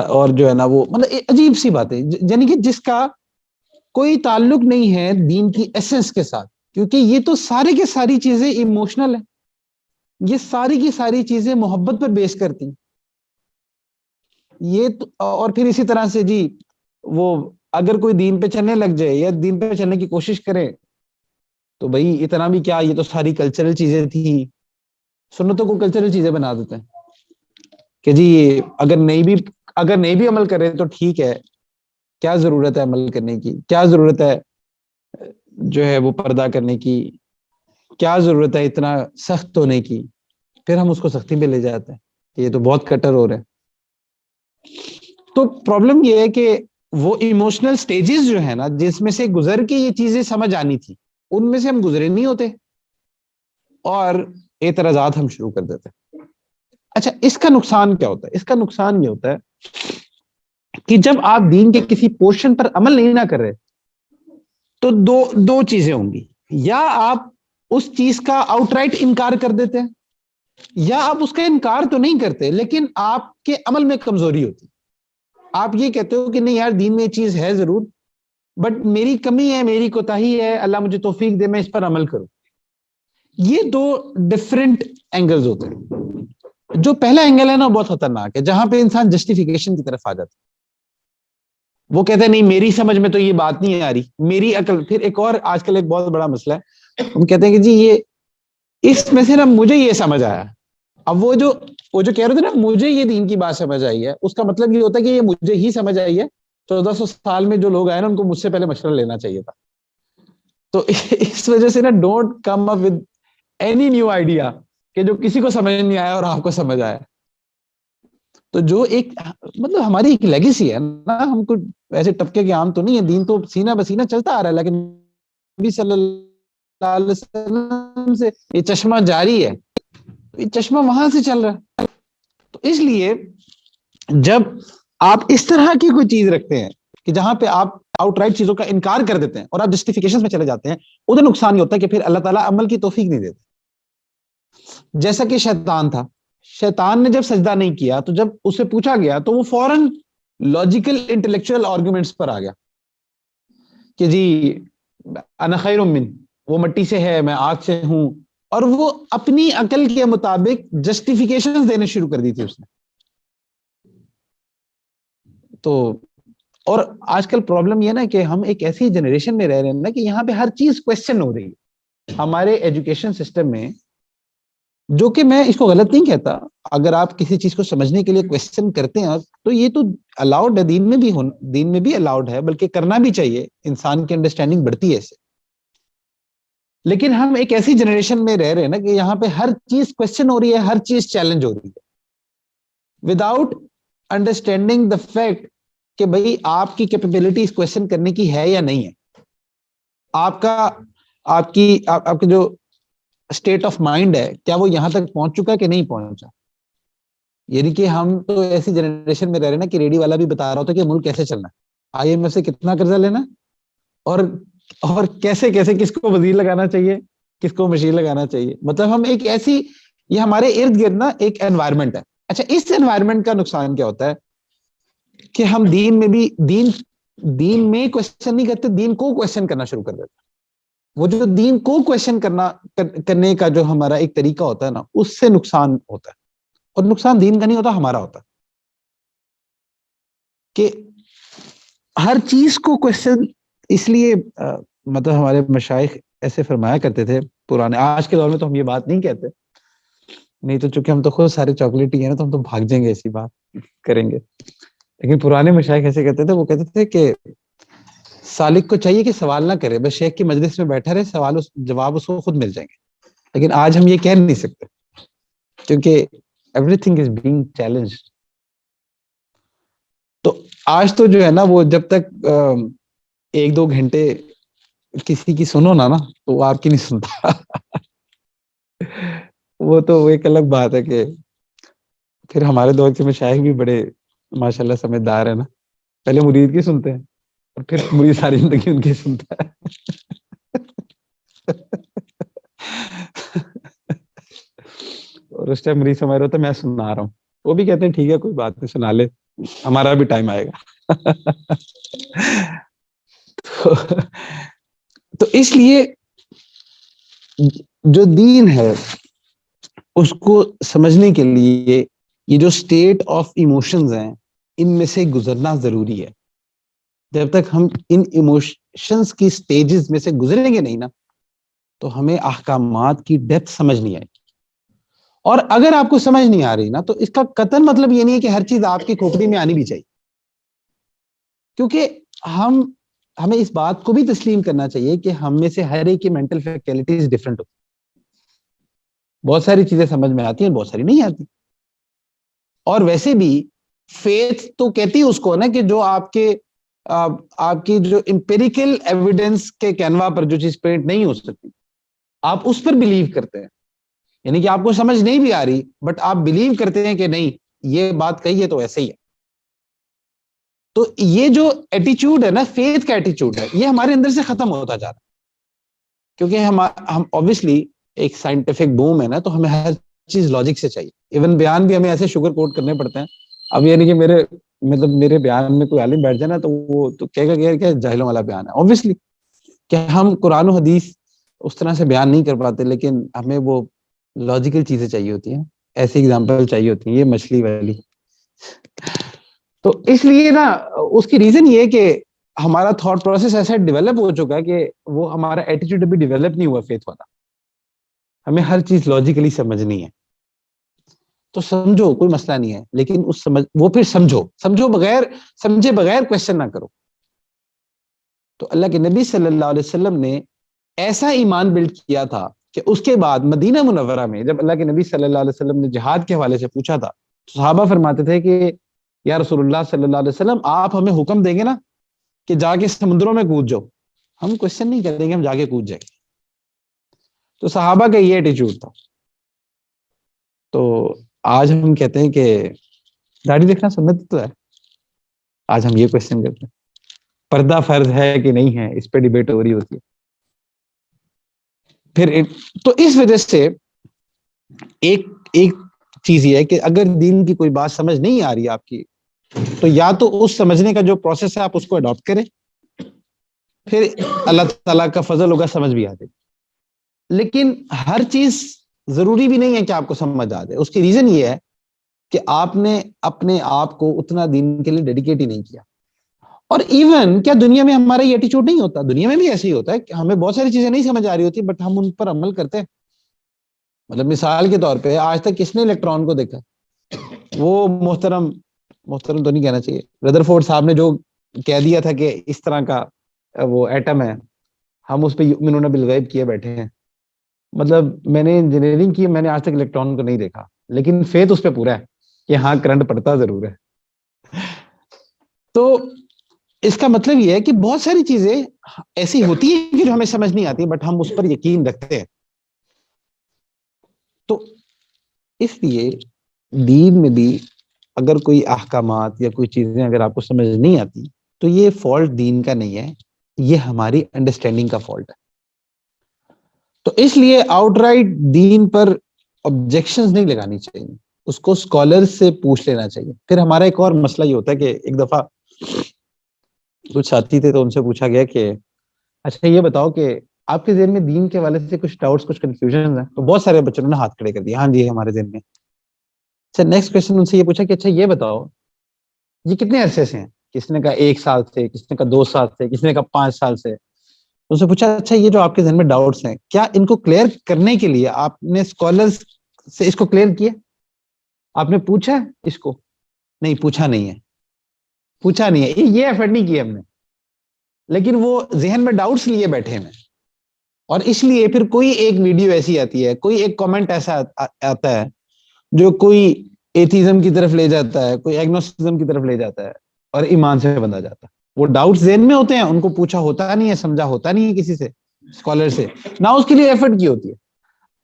اور جو ہے نا وہ مطلب عجیب سی بات ہے, یعنی کہ جس کا کوئی تعلق نہیں ہے دین کی ایسنس کے ساتھ, کیونکہ یہ تو سارے کے ساری چیزیں ایموشنل ہیں, یہ ساری کی ساری چیزیں محبت پر بیس کرتی ہیں. یہ تو, اور پھر اسی طرح سے جی وہ اگر کوئی دین پہ چلنے لگ جائے یا دین پہ چلنے کی کوشش کرے تو بھائی اتنا بھی کیا, یہ تو ساری کلچرل چیزیں تھی. سنتوں کو کلچرل چیزیں بنا دیتے ہیں کہ جی اگر نہیں بھی عمل کرے تو ٹھیک ہے, کیا ضرورت ہے عمل کرنے کی, کیا ضرورت ہے جو ہے وہ پردہ کرنے کی, کیا ضرورت ہے اتنا سخت ہونے کی. پھر ہم اس کو سختی پہ لے جاتے ہیں کہ یہ تو بہت کٹر ہو رہا ہے. تو پرابلم یہ ہے کہ وہ ایموشنل سٹیجز جو ہے نا جس میں سے گزر کے یہ چیزیں سمجھ آنی تھی, ان میں سے ہم گزرے نہیں ہوتے اور اعتراضات ہم شروع کر دیتے. اچھا اس کا نقصان کیا ہوتا ہے؟ اس کا نقصان یہ ہوتا ہے کہ جب آپ دین کے کسی پورشن پر عمل نہیں نہ کر رہے تو دو چیزیں ہوں گی, یا آپ اس چیز کا آؤٹ رائٹ انکار کر دیتے ہیں, یا آپ اس کا انکار تو نہیں کرتے لیکن آپ کے عمل میں کمزوری ہوتی. آپ یہ کہتے ہو کہ نہیں یار دین میں یہ چیز ہے ضرور, بٹ میری کمی ہے, میری کوتاہی ہے, اللہ مجھے توفیق دے میں اس پر عمل کروں. یہ دو ڈفرنٹ اینگلز ہوتے ہیں. جو پہلا اینگل ہے نا بہت خطرناک ہے, جہاں پہ انسان جسٹیفیکیشن کی طرف آ جاتا ہے. وہ کہتے ہیں نہیں میری سمجھ میں تو یہ بات نہیں آ رہی, میری عقل. پھر ایک اور آج کل ایک بہت بڑا مسئلہ ہے, ہم کہتے ہیں کہ جی یہ اس میں سے نا مجھے یہ سمجھ آیا. اب وہ جو کہہ رہے تھے نا مجھے یہ دین کی بات سمجھ آئی ہے, اس کا مطلب یہ ہوتا ہے کہ یہ مجھے ہی سمجھ آئی ہے. 1400 سال میں جو لوگ آئے نا ان کو مجھ سے پہلے مشورہ لینا چاہیے تھا. تو اس وجہ سے نا don't come up with any new idea کہ جو کسی کو سمجھ نہیں آیا اور آپ کو سمجھ آیا. تو جو ایک مطلب ہماری ایک لیگیسی ہے نا, ہم کو ایسے ٹپکے کے عام تو نہیں ہے, دین تو سینہ بسینہ چلتا آ رہا ہے, لیکن نبی صلی اللہ علیہ وسلم سے یہ چشمہ جاری ہے, یہ چشمہ وہاں سے چل رہا ہے. تو اس لیے جب آپ اس طرح کی کوئی چیز رکھتے ہیں کہ جہاں پہ آپ آؤٹ رائٹ چیزوں کا انکار کر دیتے ہیں اور آپ جسٹیفیکیشن میں چلے جاتے ہیں, ادھر نقصان یہ ہوتا ہے کہ پھر اللہ تعالیٰ عمل کی توفیق نہیں دیتے. جیسا کہ شیطان تھا, شیطان نے جب سجدہ نہیں کیا تو جب اسے پوچھا گیا تو وہ فوراً لاجیکل انٹلیکچوئل آرگومنٹس پر آ گیا کہ جی انا خیر من, وہ مٹی سے ہے میں آگ سے ہوں, اور وہ اپنی عقل کے مطابق جسٹیفیکیشن دینے شروع کر دی تھی اس نے. تو اور آج کل پرابلم یہ نا کہ ہم ایک ایسی جنریشن میں رہ رہے ہیں نا کہ یہاں پہ ہر چیز کوسچن ہو رہی ہے ہمارے ایجوکیشن سسٹم میں, جو کہ میں اس کو غلط نہیں کہتا. اگر آپ کسی چیز کو سمجھنے کے لیے کوسچن کرتے ہیں تو یہ تو الاؤڈ ہے, دین میں بھی الاؤڈ ہے, بلکہ کرنا بھی چاہیے, انسان کی انڈرسٹینڈنگ بڑھتی ہے اس سے. لیکن ہم ایک ایسی جنریشن میں رہ رہے ہیں نا کہ یہاں پہ ہر چیز کوسچن ہو رہی ہے, ہر چیز چیلنج ہو رہی ہے, وداؤٹ انڈرسٹینڈنگ دا فیکٹ کہ بھئی آپ کی کیپیبلٹی اس کوسچن کرنے کی ہے یا نہیں ہے. آپ کی جو اسٹیٹ آف مائنڈ ہے کیا وہ یہاں تک پہنچ چکا کہ نہیں پہنچا. یعنی کہ ہم تو ایسی جنریشن میں رہ رہے ہیں نا کہ ریڈی والا بھی بتا رہا ہوتا ہے کہ ملک کیسے چلنا ہے, IMF سے کتنا قرضہ لینا, اور کیسے کس کو وزیر لگانا چاہیے, کس کو مشیر لگانا چاہیے. مطلب ہم ایک ایسی, یہ ہمارے ارد گرد نا ایک انوائرمنٹ ہے. اچھا اس انوائرمنٹ کا نقصان کیا ہوتا ہے کہ ہم دین میں بھی دین میں کوسچن نہیں کرتے, دین کو کوسچن کرنا شروع کر دیتے. وہ جو دین کو کوسچن کرنے کا جو ہمارا ایک طریقہ ہوتا ہے نا, اس سے نقصان ہوتا ہے. اور نقصان دین کا نہیں ہوتا، ہمارا ہوتا کہ ہر چیز کو کوشچن. اس لیے مطلب ہمارے مشائخ ایسے فرمایا کرتے تھے پرانے. آج کے دور میں تو ہم یہ بات نہیں کہتے، نہیں تو چونکہ ہم تو خود سارے چاکلیٹ ہی ہیں نا، تو ہم تو بھاگ جائیں گے ایسی بات کریں گے. لیکن پرانے مشائخ ایسے کہتے تھے، وہ کہتے تھے کہ سالک کو چاہیے کہ سوال نہ کرے، بس شیخ کی مجلس میں بیٹھا رہے، جواب اس کو خود مل جائیں گے. لیکن آج ہم یہ کہہ نہیں سکتے کیونکہ every thing is being challenge. تو آج تو جو ہے نا، وہ جب تک 1-2 گھنٹے کسی کی سنو نا تو وہ آپ کی نہیں سنتا. وہ تو ایک الگ بات ہے کہ پھر ہمارے دور کے مشائخ بھی بڑے ماشاءاللہ سمجھدار ہیں نا. پہلے مرید کی سنتے ہیں اور پھر مرید ساری زندگی ان کی سنتا ہے. اور اس ٹائم مریض سمجھ رہا ہوتا میں سنا رہا ہوں، وہ بھی کہتے ہیں ٹھیک ہے کوئی بات نہیں، سنا لے، ہمارا بھی ٹائم آئے گا. تو اس لیے جو دین ہے اس کو سمجھنے کے لیے یہ جو اسٹیٹ آف ایموشنز ہیں ان میں سے گزرنا ضروری ہے. جب تک ہم ان ایموشنز کی سٹیجز میں سے گزریں گے نہیں نا، تو ہمیں احکامات کی ڈیپتھ سمجھ نہیں آئے گی. اور اگر آپ کو سمجھ نہیں آ رہی نا، تو اس کا قطعاً مطلب یہ نہیں ہے کہ ہر چیز آپ کی کھوپڑی میں آنی بھی چاہیے. کیونکہ ہمیں اس بات کو بھی تسلیم کرنا چاہیے کہ ہم میں سے ہر ایک کی مینٹل فیکلٹیز ڈفرنٹ ہوتی. بہت ساری چیزیں سمجھ میں آتی ہیں، بہت ساری نہیں آتی. اور ویسے بھی فیتھ تو کہتی ہے اس کو نا کہ جو آپ کی جو امپیریکل ایویڈنس کے کینوا پر جو چیز پینٹ نہیں ہو سکتی، آپ اس پر بلیو کرتے ہیں. یعنی کہ آپ کو سمجھ نہیں بھی آ رہی بٹ آپ بلیو کرتے ہیں کہ نہیں یہ بات کہی ہے تو ایسے ہی ہے. تو یہ جو ایٹیچیوڈ ہے نا، فیتھ کا ایٹیچیوڈ ہے، یہ ہمارے اندر سے ختم ہوتا جا رہا ہے. کیونکہ ہم obviously ایک سائنٹیفک بوم ہے نا، تو ہمیں ہر چیز لاجک سے چاہیے. ایون بیان بھی ہمیں ایسے شوگر کوٹ کرنے پڑتے ہیں. اب یہ نہیں کہ میرے بیان میں کوئی عالم بیٹھ جائے نا تو وہ تو کہے گا کہ جاہلوں والا بیان ہے. obviously کہ ہم قرآن و حدیث اس طرح سے بیان نہیں کر پاتے، لیکن ہمیں وہ لاجیکل چیزیں چاہیے ہوتی ہیں، ایسی ایگزامپل چاہیے ہوتی ہیں. یہ مچھلی والی. تو اس لیے نا اس کی ریزن یہ ہے کہ ہمارا تھاٹ پروسیس ایسا ڈیولپ ہو چکا ہے کہ وہ ہمارا ایٹیٹیوڈ ابھی ڈیولپ نہیں ہوا فیتھ والا. ہمیں ہر چیز لاجیکلی سمجھنی ہے. تو سمجھو کوئی مسئلہ نہیں ہے، لیکن وہ پھر سمجھے بغیر کوشچن نہ کرو. تو اللہ کے نبی صلی اللہ علیہ وسلم نے ایسا ایمان بلڈ کیا تھا کہ اس کے بعد مدینہ منورہ میں جب اللہ کے نبی صلی اللہ علیہ وسلم نے جہاد کے حوالے سے پوچھا تھا، تو صحابہ فرماتے تھے کہ یا رسول اللہ صلی اللہ علیہ وسلم آپ ہمیں حکم دیں گے نا کہ جا کے سمندروں میں کود جاؤ، ہم کوشچن نہیں کریں گے، ہم جا کے کود جائیں گے. تو صحابہ کا یہ ایٹیچیوڈ تھا. تو آج ہم کہتے ہیں کہ داڑھی دیکھنا سنت تو ہے، آج ہم یہ کوشچن کرتے ہیں پردہ فرض ہے کہ نہیں ہے، اس پہ ڈیبیٹ ہو رہی ہوتی ہے. تو اس وجہ سے ایک چیز یہ ہے کہ اگر دین کی کوئی بات سمجھ نہیں آ رہی آپ کی، تو یا تو اس سمجھنے کا جو پروسیس ہے آپ اس کو اڈاپٹ کریں، پھر اللہ تعالیٰ کا فضل ہوگا سمجھ بھی آ جائے. لیکن ہر چیز ضروری بھی نہیں ہے کہ آپ کو سمجھ آ جائے. اس کی ریزن یہ ہے کہ آپ نے اپنے آپ کو اتنا دین کے لیے ڈیڈیکیٹ ہی نہیں کیا. اور ایون کیا دنیا میں ہمارا یہ ایٹیچیوڈ نہیں ہوتا؟ دنیا میں بھی ایسے ہی ہوتا ہے کہ ہمیں بہت ساری چیزیں نہیں سمجھ آ رہی ہوتی بٹ ہم ان پر عمل کرتے ہیں. مطلب مثال کے طور پہ آج تک کس نے الیکٹران کو دیکھا؟ وہ محترم تو نہیں کہنا چاہیے، ردر فورڈ صاحب نے جو کہہ دیا تھا کہ اس طرح کا وہ ایٹم ہے، ہم اس پہ یؤمنون بالغیب کیے بیٹھے ہیں. مطلب میں نے انجینئرنگ کی، میں نے آج تک الیکٹران کو نہیں دیکھا، لیکن فیتھ اس پہ پورا ہے کہ ہاں کرنٹ پڑتا ضرور ہے. تو اس کا مطلب یہ ہے کہ بہت ساری چیزیں ایسی ہوتی ہیں کہ جو ہمیں سمجھ نہیں آتی بٹ ہم اس پر یقین رکھتے ہیں. تو اس لیے دین میں بھی اگر کوئی احکامات یا کوئی چیزیں اگر آپ کو سمجھ نہیں آتی تو یہ فالٹ دین کا نہیں ہے، یہ ہماری انڈرسٹینڈنگ کا فالٹ ہے. تو اس لیے آؤٹ رائٹ دین پر آبجیکشنز نہیں لگانی چاہیے، اس کو اسکالر سے پوچھ لینا چاہیے. پھر ہمارا ایک اور مسئلہ یہ ہوتا ہے کہ ایک دفعہ کچھ ساتھی تھے تو ان سے پوچھا گیا کہ اچھا یہ بتاؤ کہ آپ کے ذہن میں دین کے حوالے سے کچھ ڈاؤٹس کچھ کنفیوژن ہیں؟ تو بہت سارے بچوں نے ہاتھ کھڑے کر دیے، ہاں جی ہمارے ذہن میں. اچھا نیکسٹ کوشچن ان سے یہ پوچھا کہ اچھا یہ بتاؤ یہ کتنے عرصے سے ہیں؟ کس نے کہا 1 سال سے، کس نے کہا 2 سال سے، کس نے کہا 5 سال سے. اس سے پوچھا اچھا یہ جو آپ کے ذہن میں ڈاؤٹس ہیں کیا ان کو کلیئر کرنے کے لیے آپ نے اسکالرز سے اس کو کلیئر کیا؟ آپ نے پوچھا اس کو؟ نہیں پوچھا نہیں ہے، پوچھا نہیں ہے، یہ ایفرٹ نہیں کیا ہم نے. لیکن وہ ذہن میں ڈاؤٹس لیے بیٹھے ہیں، اور اس لیے پھر کوئی ایک ویڈیو ایسی آتی ہے، کوئی ایک کامنٹ ایسا آتا ہے جو کوئی ایتھیزم کی طرف لے جاتا ہے، کوئی ایگنوسٹزم کی طرف لے جاتا ہے، اور ایمان سے بندہ جاتا ہے. وہ ڈاؤٹس ذہن میں ہوتے ہیں، ان کو پوچھا ہوتا نہیں ہے، سمجھا ہوتا نہیں ہے کسی سے، اسکالر سے، نہ اس کے لیے ایفرٹ کی ہوتی ہے.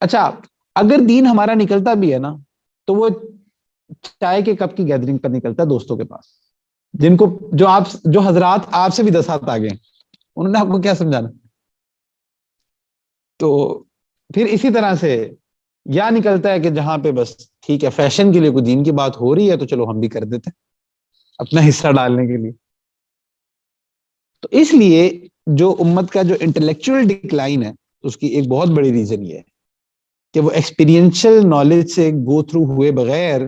اچھا اگر دین ہمارا نکلتا بھی ہے نا تو وہ چائے کے کپ کی گیدرنگ پر نکلتا ہے دوستوں کے پاس، جن کو جو حضرات آپ سے بھی 10 ہاتھ آگے ہیں، انہوں نے آپ کو کیا سمجھانا. تو پھر اسی طرح سے یا نکلتا ہے کہ جہاں پہ بس ٹھیک ہے فیشن کے لیے کوئی دین کی بات ہو رہی ہے تو چلو ہم بھی کر دیتے ہیں اپنا حصہ ڈالنے کے لیے. تو اس لیے جو امت کا جو انٹلیکچوئل ڈکلائن ہے اس کی ایک بہت بڑی ریزن یہ ہے کہ وہ ایکسپیرینشل نالج سے گو تھرو ہوئے بغیر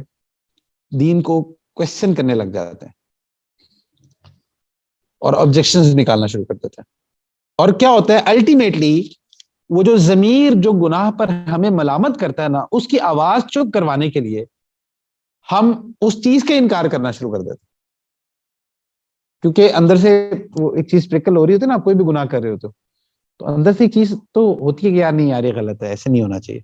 دین کو کوشچن کرنے لگ جاتے ہیں اور آبجیکشنز نکالنا شروع کر دیتے ہیں. اور کیا ہوتا ہے الٹیمیٹلی وہ جو ضمیر جو گناہ پر ہمیں ملامت کرتا ہے نا، اس کی آواز چپ کروانے کے لیے ہم اس چیز کا انکار کرنا شروع کر دیتے ہیں. کیونکہ اندر سے وہ ایک چیز پریکل ہو رہی ہوتی ہے نا، آپ کوئی بھی گناہ کر رہے ہوتے تو اندر سے ایک چیز تو ہوتی ہے کہ یار نہیں یار یہ غلط ہے، ایسے نہیں ہونا چاہیے.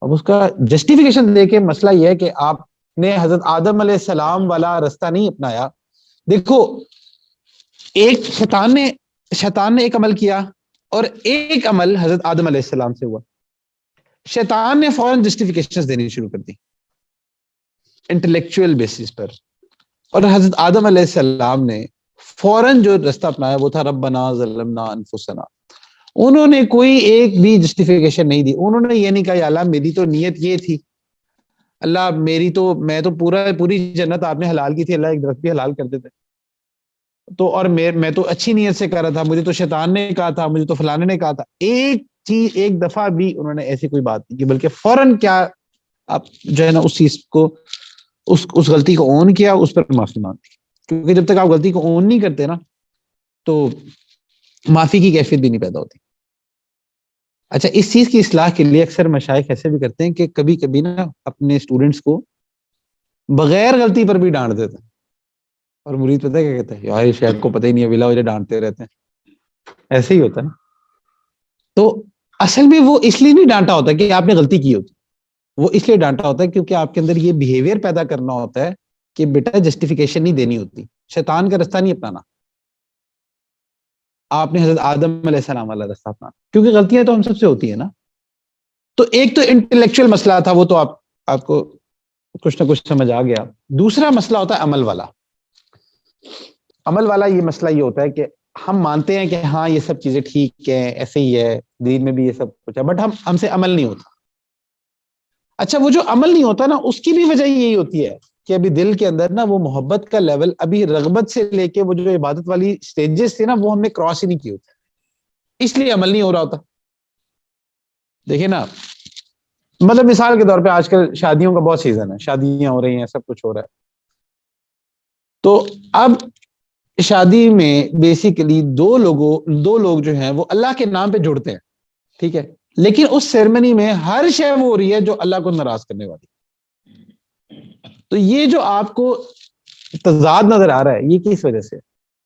اب اس کا جسٹیفیکیشن دے کے مسئلہ یہ ہے کہ آپ نے حضرت آدم علیہ السلام والا رستہ نہیں اپنایا. دیکھو ایک شیطان نے ایک عمل کیا اور ایک عمل حضرت آدم علیہ السلام سے ہوا. شیطان نے فوراً جسٹیفیکیشن دینی شروع کر دی انٹلیکچوئل بیسس پر، اور حضرت آدم علیہ السلام نے فوراً جو رستہ اپنایا وہ تھا ربنا ظلمنا انفسنا. انہوں نے کوئی ایک بھی جسٹیفیکیشن نہیں دی. انہوں نے یہ نہیں کہا یا اللہ میری تو نیت یہ تھی، اللہ میں تو پوری جنت آپ نے حلال کی تھی، اللہ ایک درخت بھی حلال کر دیتے تو، اور میں تو اچھی نیت سے کر رہا تھا، مجھے تو شیطان نے کہا تھا، مجھے تو فلانے نے کہا تھا. ایک چیز ایک دفعہ بھی انہوں نے ایسی کوئی بات نہیں کی، بلکہ فوراً کیا آپ جو ہے نا اس چیز کو اس غلطی کو اون کیا، اس پر معافی مانگی. کیونکہ جب تک آپ غلطی کو اون نہیں کرتے نا تو معافی کی کیفیت بھی نہیں پیدا ہوتی. اچھا اس چیز کی اصلاح کے لیے اکثر مشائخ ایسے بھی کرتے ہیں کہ کبھی کبھی نا اپنے اسٹوڈنٹس کو بغیر غلطی پر بھی ڈانٹ دیتے ہیں، اور مرید پتہ ہے کیا کہتا ہے، یار شاید کو پتہ ہی نہیں ہے، بلا وجہ ڈانٹتے رہتے ہیں. ایسے ہی ہوتا ہے نا. تو اصل میں وہ اس لیے نہیں ڈانٹا ہوتا کہ آپ نے غلطی کی ہوتی، وہ اس لیے ڈانٹا ہوتا ہے کیونکہ آپ کے اندر یہ بیہیویئر پیدا کرنا ہوتا ہے کہ بیٹا جسٹیفیکیشن نہیں دینی ہوتی، شیطان کا رستہ نہیں اپنانا، آپ نے حضرت آدم علیہ السلام والا رستہ اپنانا، کیونکہ غلطیاں تو ہم سب سے ہوتی ہیں نا. تو ایک تو انٹلیکچوئل مسئلہ تھا، وہ تو آپ کو کچھ نہ کچھ سمجھ آ گیا. دوسرا مسئلہ ہوتا ہے عمل والا. عمل والا یہ مسئلہ یہ ہوتا ہے کہ ہم مانتے ہیں کہ ہاں یہ سب چیزیں ٹھیک ہیں، ایسے ہی ہے، دین میں بھی یہ سب کچھ ہے، بٹ ہم سے عمل نہیں ہوتا. اچھا وہ جو عمل نہیں ہوتا نا اس کی بھی وجہ یہی ہوتی ہے کہ ابھی دل کے اندر نا وہ محبت کا لیول ابھی رغبت سے لے کے وہ جو عبادت والی سٹیجز تھے نا وہ ہم نے کراس ہی نہیں کی ہوتی، اس لیے عمل نہیں ہو رہا ہوتا. دیکھیں نا مطلب مثال کے طور پہ آج کل شادیوں کا بہت سیزن ہے، شادیاں ہو رہی ہیں، سب کچھ ہو رہا ہے. تو اب شادی میں بیسیکلی دو لوگ جو ہیں وہ اللہ کے نام پہ جڑتے ہیں، ٹھیک ہے، لیکن اس سیرمنی میں ہر شے وہ ہو رہی ہے جو اللہ کو ناراض کرنے والی. تو یہ جو آپ کو تضاد نظر آ رہا ہے یہ کس وجہ سے؟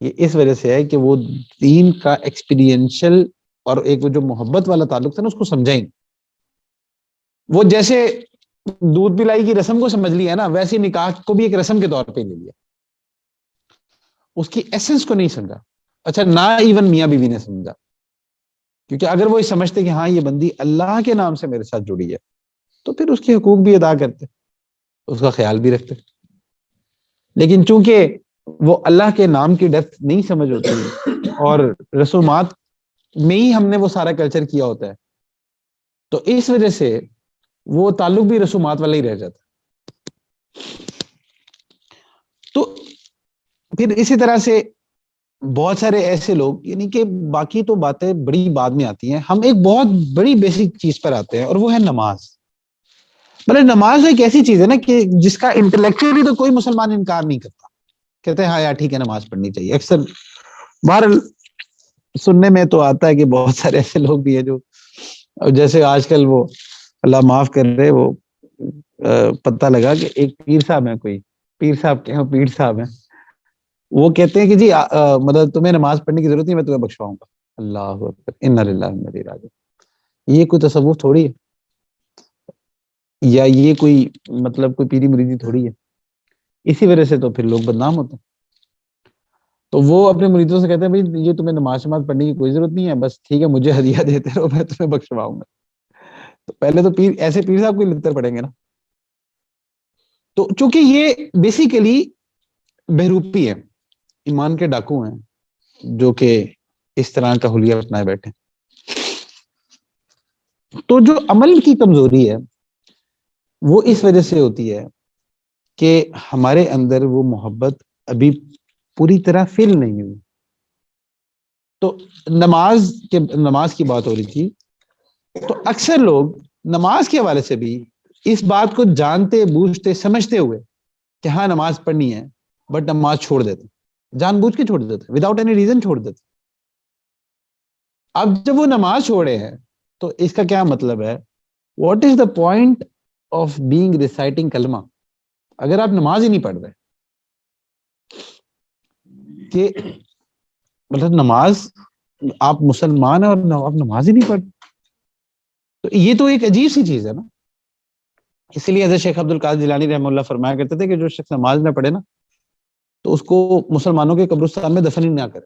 یہ اس وجہ سے ہے کہ وہ دین کا ایکسپیرینشل اور ایک وہ جو محبت والا تعلق تھا نا اس کو سمجھا ہی نہیں. وہ جیسے دودھ پلائی کی رسم کو سمجھ لیا ہے نا، ویسے نکاح کو بھی ایک رسم کے طور پہ لے لیا، اس کی ایسنس کو نہیں سمجھا. اچھا نہ ایون میاں بیوی نے سمجھا، کیونکہ اگر وہ سمجھتے کہ ہاں یہ بندی اللہ کے نام سے میرے ساتھ جڑی ہے تو پھر اس کے حقوق بھی ادا کرتے، اس کا خیال بھی رکھتے. لیکن چونکہ وہ اللہ کے نام کی ڈیپتھ نہیں سمجھ ہوتی اور رسومات میں ہی ہم نے وہ سارا کلچر کیا ہوتا ہے، تو اس وجہ سے وہ تعلق بھی رسومات والا ہی رہ جاتا. تو پھر اسی طرح سے بہت سارے ایسے لوگ، یعنی کہ باقی تو باتیں بڑی بعد میں آتی ہیں، ہم ایک بہت بڑی بیسک چیز پر آتے ہیں اور وہ ہے نماز. مطلب نماز ایک ایسی چیز ہے نا کہ جس کا انٹلیکچولی تو کوئی مسلمان انکار نہیں کرتا, کہتے ہیں ہاں یار ٹھیک ہے نماز پڑھنی چاہیے. اکثر باہر سننے میں تو آتا ہے کہ بہت سارے ایسے لوگ بھی ہیں جو جیسے آج کل وہ اللہ معاف کر رہے, وہ پتہ لگا کہ ایک پیر صاحب ہیں, کوئی پیر صاحب کے ہیں, پیر صاحب ہیں, وہ کہتے ہیں کہ جی مطلب تمہیں نماز پڑھنے کی ضرورت نہیں, میں تمہیں بخشواؤں گا. اللہ اکبر, انا للہ و انا الیہ راجعون. یہ کوئی تصوف تھوڑی ہے, یا یہ کوئی مطلب کوئی پیری مریدی تھوڑی ہے. اسی وجہ سے تو پھر لوگ بدنام ہوتے ہیں. تو وہ اپنے مریدوں سے کہتے ہیں بھائی یہ تمہیں نماز پڑھنے کی کوئی ضرورت نہیں ہے, بس ٹھیک ہے مجھے ہدیہ دیتے رہو, میں تمہیں بخشواؤں گا. تو پہلے تو پیر ایسے پیر صاحب کو لڑتے پڑیں گے نا. تو چونکہ یہ بیسیکلی بہروپی ہے, ایمان کے ڈاکو ہیں جو کہ اس طرح کا حلیہ اپنائے بیٹھے. تو جو عمل کی کمزوری ہے وہ اس وجہ سے ہوتی ہے کہ ہمارے اندر وہ محبت ابھی پوری طرح فل نہیں ہوئی. تو نماز کی بات ہو رہی تھی, تو اکثر لوگ نماز کے حوالے سے بھی اس بات کو جانتے بوجھتے سمجھتے ہوئے کہ ہاں نماز پڑھنی ہے, بٹ نماز چھوڑ دیتے, جان بوجھ کے چھوڑ دیتے, وداؤٹ اینی ریزن چھوڑ دیتے. اب جب وہ نماز چھوڑے ہیں تو اس کا کیا مطلب ہے, what is the point of being reciting کلمہ, اگر آپ نماز ہی نہیں پڑھ رہے کہ مطلب نماز, آپ مسلمان ہیں اور آپ نماز ہی نہیں پڑھ, تو یہ تو ایک عجیب سی چیز ہے نا. اسی لیے حضرت شیخ عبد القادر جیلانی رحمہ اللہ فرمایا کرتے تھے کہ جو شخص نماز نہ پڑھے نا تو اس کو مسلمانوں کے قبرستان میں دفن ہی نہ کرے.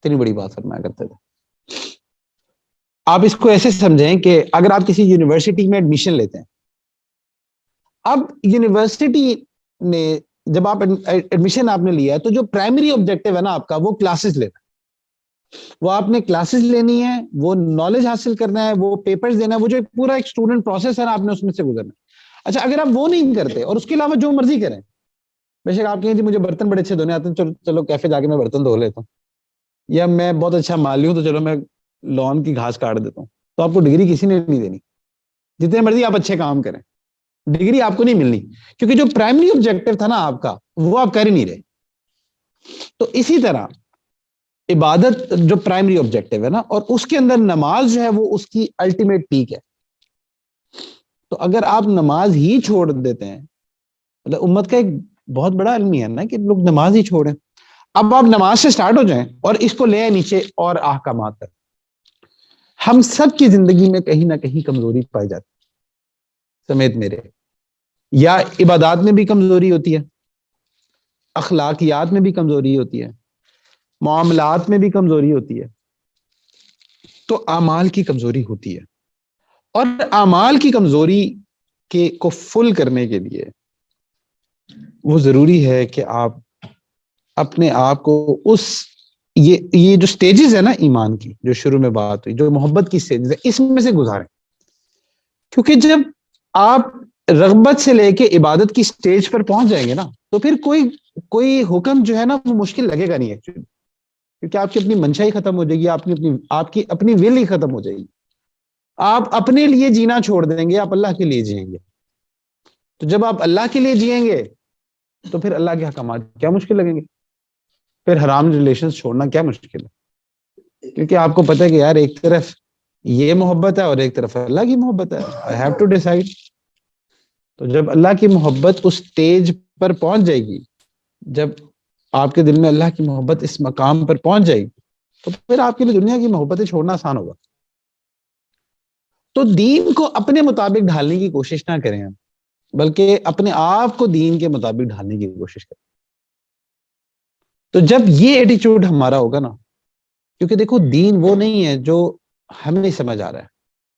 اتنی بڑی بات فرمایا کرتے تھے. آپ اس کو ایسے سمجھیں کہ اگر آپ کسی یونیورسٹی میں ایڈمیشن لیتے ہیں, اب یونیورسٹی نے جب آپ ایڈمیشن آپ نے لیا ہے تو جو پرائمری آبجیکٹو ہے نا آپ کا, وہ کلاسز لینا, وہ آپ نے کلاسز لینی ہے, وہ نالج حاصل کرنا ہے, وہ پیپرز دینا ہے, وہ جو پورا ایک اسٹوڈنٹ پروسیس ہے نا آپ نے اس میں سے گزرنا ہے. اچھا اگر آپ وہ نہیں کرتے اور اس کے علاوہ جو مرضی کریں, بے شک آپ کہیں جی مجھے برتن بڑے اچھے دھونے آتے ہیں, چلو چلو کیفے جا کے میں برتن دھو لیتا ہوں, یا میں بہت اچھا مالی ہوں تو چلو میں لان کی گھاس کاٹ دیتا ہوں, تو آپ کو ڈگری کسی نے نہیں دینی. جتنے مرضی آپ اچھے کام کریں, ڈگری آپ کو نہیں ملنی, کیونکہ جو پرائمری آبجیکٹو تھا نا آپ کا وہ آپ کر ہی نہیں رہے. تو اسی طرح عبادت جو پرائمری آبجیکٹو ہے نا, اور اس کے اندر نماز جو ہے وہ اس کی الٹیمیٹ پیک ہے. تو اگر آپ نماز ہی چھوڑ دیتے ہیں, مطلب امت کا ایک بہت بڑا المیہ ہے نا کہ لوگ نماز ہی چھوڑیں. اب آپ نماز سے سٹارٹ ہو جائیں اور اس کو لے نیچے اور احکامات تک. ہم سب کی زندگی میں کہیں نہ کہیں کمزوری پائی جاتی سمیت میرے, یا عبادات میں بھی کمزوری ہوتی ہے, اخلاقیات میں بھی کمزوری ہوتی ہے, معاملات میں بھی کمزوری ہوتی ہے, تو اعمال کی کمزوری ہوتی ہے. اور اعمال کی کمزوری کو فل کرنے کے لیے وہ ضروری ہے کہ آپ اپنے آپ کو اس یہ جو سٹیجز ہے نا ایمان کی, جو شروع میں بات ہوئی, جو محبت کی سٹیجز ہے, اس میں سے گزاریں. کیونکہ جب آپ رغبت سے لے کے عبادت کی سٹیج پر پہنچ جائیں گے نا تو پھر کوئی حکم جو ہے نا وہ مشکل لگے گا نہیں ایکچولی, کیونکہ آپ کی اپنی منشا ہی ختم ہو جائے گی, آپ کی اپنی ول ہی ختم ہو جائے گی. آپ اپنے لیے جینا چھوڑ دیں گے, آپ اللہ کے لیے جئیں گے. تو جب آپ اللہ کے لیے جئیں گے تو پھر اللہ کے حکامات کیا مشکل لگیں گے, پھر حرام ریلیشنز چھوڑنا کیا مشکل ہے, کیونکہ آپ کو پتہ ہے کہ یار ایک طرف یہ محبت ہے اور ایک طرف اللہ کی محبت ہے. I have to decide. تو جب اللہ کی محبت اس سٹیج پر پہنچ جائے گی, جب آپ کے دل میں اللہ کی محبت اس مقام پر پہنچ جائے گی, تو پھر آپ کے لیے دنیا کی محبتیں چھوڑنا آسان ہوگا. تو دین کو اپنے مطابق ڈھالنے کی کوشش نہ کریں, بلکہ اپنے آپ کو دین کے مطابق ڈھالنے کی کوشش کریں. تو جب یہ ایٹیچیوڈ ہمارا ہوگا نا, کیونکہ دیکھو دین وہ نہیں ہے جو ہمیں نہیں سمجھ آ رہا ہے,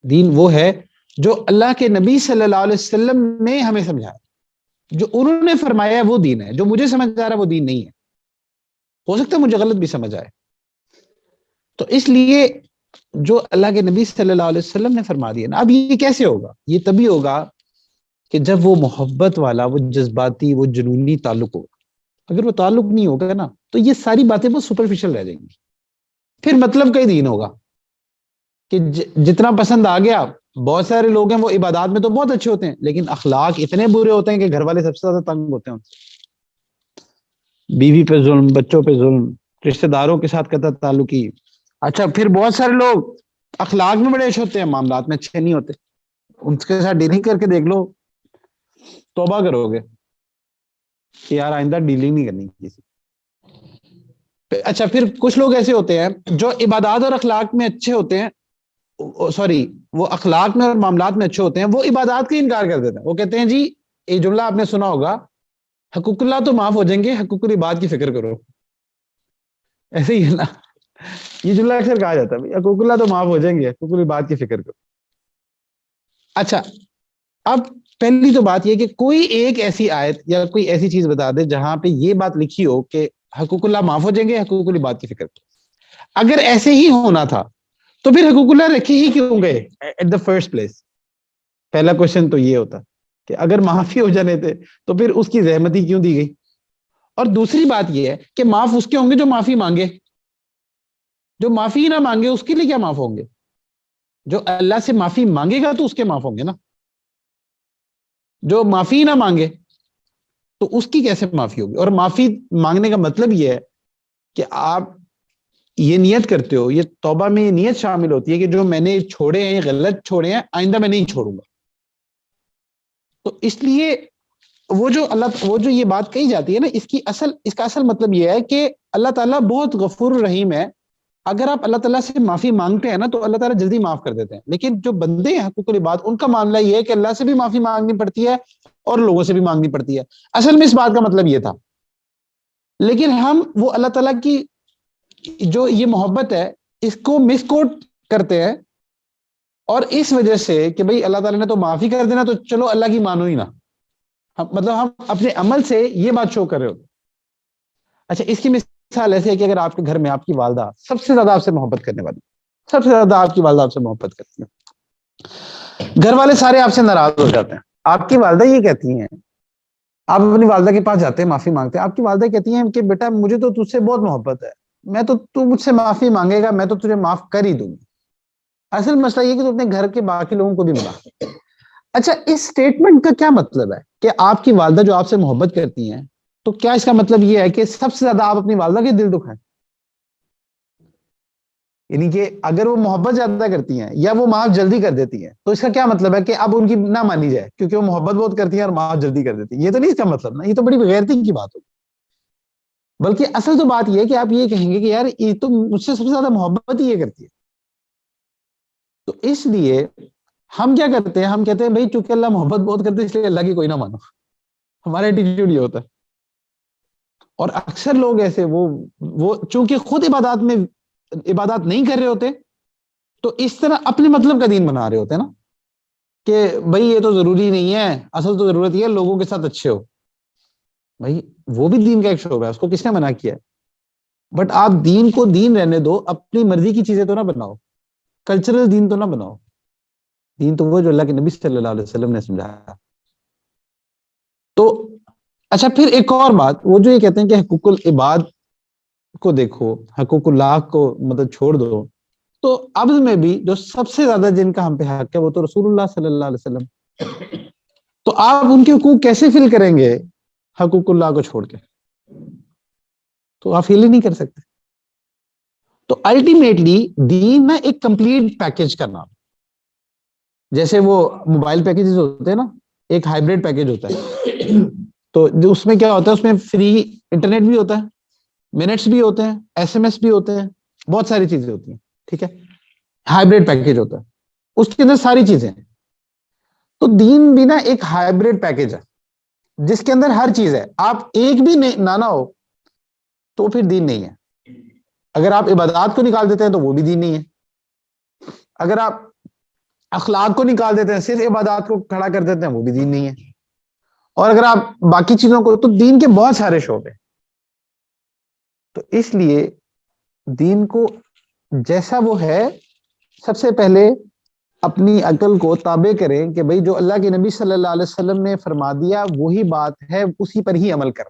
دین وہ ہے جو اللہ کے نبی صلی اللہ علیہ وسلم نے ہمیں سمجھایا, جو انہوں نے فرمایا ہے وہ دین ہے. جو مجھے سمجھ آ رہا ہے وہ دین نہیں ہے, ہو سکتا ہے مجھے غلط بھی سمجھ آئے. تو اس لیے جو اللہ کے نبی صلی اللہ علیہ وسلم نے فرما دیا نا, اب یہ کیسے ہوگا, یہ تبھی ہوگا کہ جب وہ محبت والا, وہ جذباتی, وہ جنونی تعلق ہوگا. اگر وہ تعلق نہیں ہوگا نا تو یہ ساری باتیں بہت سپرفیشل رہ جائیں گی. پھر مطلب کا ہی دین ہوگا کہ جتنا پسند آ گیا بہت سارے لوگ ہیں وہ عبادات میں تو بہت اچھے ہوتے ہیں لیکن اخلاق اتنے برے ہوتے ہیں کہ گھر والے سب سے زیادہ تنگ ہوتے ہیں، بیوی پہ ظلم، بچوں پہ ظلم، رشتہ داروں کے ساتھ قطع تعلقی. اچھا پھر بہت سارے لوگ اخلاق میں بڑے اچھے ہوتے ہیں، معاملات میں اچھے نہیں ہوتے. ان کے ساتھ ڈیلنگ کر کے دیکھ لو، توبہ کرو گے کہ یار آئندہ ڈیلنگ نہیں کرنی کسی. اچھا پھر کچھ لوگ ایسے ہوتے ہیں جو عبادات اور اخلاق میں اچھے ہوتے ہیں، سوری وہ اخلاق میں اور معاملات میں اچھے ہوتے ہیں، وہ عبادات کا انکار کر دیتے ہیں. وہ کہتے ہیں جی ایک جملہ آپ نے سنا ہوگا، حقوق اللہ تو معاف ہو جائیں گے، حقوق العباد کی فکر کرو. ایسے ہی ہے نا، یہ جملہ اکثر کہا جاتا ہے حقوق اللہ تو معاف ہو جائیں گے، حقوق العباد کی فکر کرو. اچھا اب پہلی تو بات یہ کہ کوئی ایک ایسی آیت یا کوئی ایسی چیز بتا دے جہاں پہ یہ بات لکھی ہو کہ حقوق اللہ معاف ہو جائیں گے، حقوق العباد کی فکر کرو. اگر ایسے ہی ہونا تھا تو پھر حقوق اللہ رکھے ہی کیوں گئے ایٹ دا فرسٹ پلیس؟ پہلا کوشچن تو یہ ہوتا کہ اگر معافی ہو جانے تھے تو پھر اس کی زحمت ہی کیوں دی گئی. اور دوسری بات یہ ہے کہ معاف اس کے ہوں گے جو معافی مانگے، جو معافی نہ مانگے اس کے لیے کیا معاف ہوں گے؟ جو اللہ سے معافی مانگے گا تو اس کے معاف ہوں گے نا، جو معافی نہ مانگے تو اس کی کیسے معافی ہوگی؟ اور معافی مانگنے کا مطلب یہ ہے کہ آپ یہ نیت کرتے ہو، یہ توبہ میں یہ نیت شامل ہوتی ہے کہ جو میں نے چھوڑے ہیں غلط چھوڑے ہیں آئندہ میں نہیں چھوڑوں گا. تو اس لیے وہ جو یہ بات کہی جاتی ہے نا، اس کا اصل مطلب یہ ہے کہ اللہ تعالیٰ بہت غفور الرحیم ہے. اگر آپ اللہ تعالیٰ سے معافی مانگتے ہیں نا تو اللہ تعالیٰ جلدی معاف کر دیتے ہیں. لیکن جو بندے ہیں حقوق العباد، ان کا معاملہ یہ ہے کہ اللہ سے بھی معافی مانگنی پڑتی ہے اور لوگوں سے بھی مانگنی پڑتی ہے. اصل میں اس بات کا مطلب یہ تھا، لیکن ہم وہ اللہ تعالیٰ کی جو یہ محبت ہے اس کو مس کوٹ کرتے ہیں، اور اس وجہ سے کہ بھئی اللہ تعالیٰ نے تو معافی کر دینا تو چلو اللہ کی مانو ہی نہ، مطلب ہم اپنے عمل سے یہ بات شو کر رہے ہوتے. اچھا اس کی مثال ایسے ہے کہ اگر آپ کے گھر میں آپ کی والدہ سب سے زیادہ آپ سے محبت کرنے والی، سب سے زیادہ آپ کی والدہ آپ سے محبت کرتی ہیں، گھر والے سارے آپ سے ناراض ہو جاتے ہیں. آپ کی والدہ یہ کہتی ہیں، آپ اپنی والدہ کے پاس جاتے ہیں معافی مانگتے ہیں، آپ کی والدہ کہتی ہیں کہ بیٹا مجھے تو تجھ سے بہت محبت ہے، تو مجھ سے معافی مانگے گا میں تو تجھے معاف کر ہی دوں گی. اصل مسئلہ یہ کہ تو اپنے گھر کے باقی لوگوں کو بھی ملا. اچھا اس سٹیٹمنٹ کا کیا مطلب ہے کہ آپ کی والدہ جو آپ سے محبت کرتی ہیں، تو کیا اس کا مطلب یہ ہے کہ سب سے زیادہ آپ اپنی والدہ کے دل دکھائیں؟ یعنی کہ اگر وہ محبت زیادہ کرتی ہیں یا وہ معاف جلدی کر دیتی ہیں تو اس کا کیا مطلب ہے کہ اب ان کی نہ مانی جائے کیونکہ وہ محبت بہت کرتی ہیں اور معاف جلدی کر دیتی ہیں؟ یہ تو نہیں اس کا مطلب نا، یہ تو بڑی بغیرتی کی بات ہوگی. بلکہ اصل تو بات یہ ہے کہ آپ یہ کہیں گے کہ یار یہ تو مجھ سے سب سے زیادہ محبت ہی یہ کرتی ہے. تو اس لیے ہم کیا کرتے ہیں، ہم کہتے ہیں بھائی چونکہ اللہ محبت بہت کرتے ہیں اس لیے اللہ کی کوئی نہ مانو. ہمارا ایٹیٹیوڈ یہ ہوتا ہے. اور اکثر لوگ ایسے وہ چونکہ خود عبادات نہیں کر رہے ہوتے تو اس طرح اپنے مطلب کا دین بنا رہے ہوتے ہیں نا کہ بھائی یہ تو ضروری نہیں ہے، اصل تو ضرورت یہ ہے لوگوں کے ساتھ اچھے ہو. بھائی وہ بھی دین کا ایک شعبہ ہے، اس کو کس نے منع کیا ہے؟ بٹ آپ دین کو دین رہنے دو، اپنی مرضی کی چیزیں تو نہ بناؤ، کلچرل دین تو نہ بناؤ. دین تو وہ جو اللہ کے نبی صلی اللہ علیہ وسلم نے سمجھایا. تو اچھا پھر ایک اور بات، وہ جو یہ کہتے ہیں کہ حقوق العباد کو دیکھو، حقوق اللہ کو مطلب چھوڑ دو، تو عبد میں بھی جو سب سے زیادہ جن کا ہم پہ حق ہے وہ تو رسول اللہ صلی اللہ علیہ وسلم. تو آپ ان کے حقوق کیسے فل کریں گے حقوق اللہ کو چھوڑ کے؟ تو آپ فل ہی نہیں کر سکتے. تو الٹیمیٹلی دین نا ایک کمپلیٹ پیکج کا نام، جیسے وہ موبائل پیکیجز ہوتے ہیں نا، ایک ہائبریڈ پیکج ہوتا ہے. تو جو اس میں کیا ہوتا ہے، اس میں فری انٹرنیٹ بھی ہوتا ہے، منٹس بھی ہوتے ہیں، ایس ایم ایس بھی ہوتے ہیں، بہت ساری چیزیں ہوتی ہیں. ٹھیک ہے، ہائبریڈ پیکج ہوتا ہے، اس کے اندر ساری چیزیں ہیں. تو دین بھی نا ایک ہائبریڈ پیکج ہے جس کے اندر ہر چیز ہے. آپ ایک بھی نہ ہو تو پھر دین نہیں ہے. اگر آپ عبادات کو نکال دیتے ہیں تو وہ بھی دین نہیں ہے. اگر آپ اخلاق کو نکال دیتے ہیں، صرف عبادات کو کھڑا کر دیتے ہیں، وہ بھی دین نہیں ہے. اور اگر آپ باقی چیزوں کو، تو دین کے بہت سارے شعبے. تو اس لیے دین کو جیسا وہ ہے سب سے پہلے اپنی عقل کو تابع کریں کہ بھئی جو اللہ کے نبی صلی اللہ علیہ وسلم نے فرما دیا وہی بات ہے، اسی پر ہی عمل کر.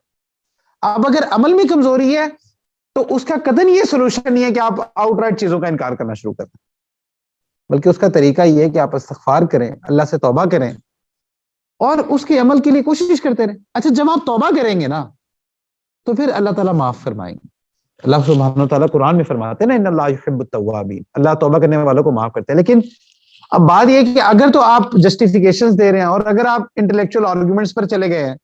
اب اگر عمل میں کمزوری ہے تو اس کا قطعاً یہ سولوشن نہیں ہے کہ آپ آؤٹ رائٹ چیزوں کا انکار کرنا شروع کر دیں. بلکہ اس کا طریقہ یہ ہے کہ آپ استغفار کریں، اللہ سے توبہ کریں اور اس کے عمل کے لیے کوشش کرتے رہیں. اچھا جب آپ توبہ کریں گے نا تو پھر اللہ تعالیٰ معاف فرمائیں گے. اللہ سبحانہ وتعالیٰ قرآن میں فرماتے ہیں نا ان اللہ یحب التوابین، اللہ توبہ کرنے والوں کو معاف کرتے ہیں. لیکن اب بات یہ ہے کہ اگر تو آپ جسٹیفیکیشنز دے رہے ہیں اور اگر آپ انٹلیکچوئل آرگومنٹس پر چلے گئے ہیں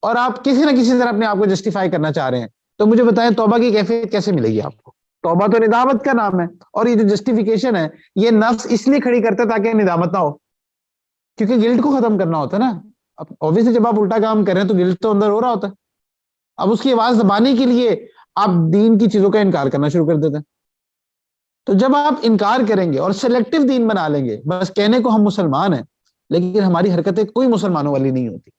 اور آپ کسی نہ کسی طرح اپنے آپ کو جسٹیفائی کرنا چاہ رہے ہیں تو مجھے بتائیں توبہ کی کیفیت کیسے ملے گی آپ کو؟ توبہ تو ندامت کا نام ہے، اور یہ جو جسٹیفیکیشن ہے یہ نفس اس لیے کھڑی کرتا ہے تاکہ ندامت نہ ہو، کیونکہ گلٹ کو ختم کرنا ہوتا ہے نا. اب obviously جب آپ الٹا کام کر رہے ہیں تو گلٹ تو اندر ہو رہا ہوتا ہے. اب اس کی آواز دبانے کے لیے آپ دین کی چیزوں کا انکار کرنا شروع کر دیتے ہیں. تو جب آپ انکار کریں گے اور سلیکٹو دین بنا لیں گے، بس کہنے کو ہم مسلمان ہیں لیکن ہماری حرکتیں کوئی مسلمانوں والی نہیں ہوتی،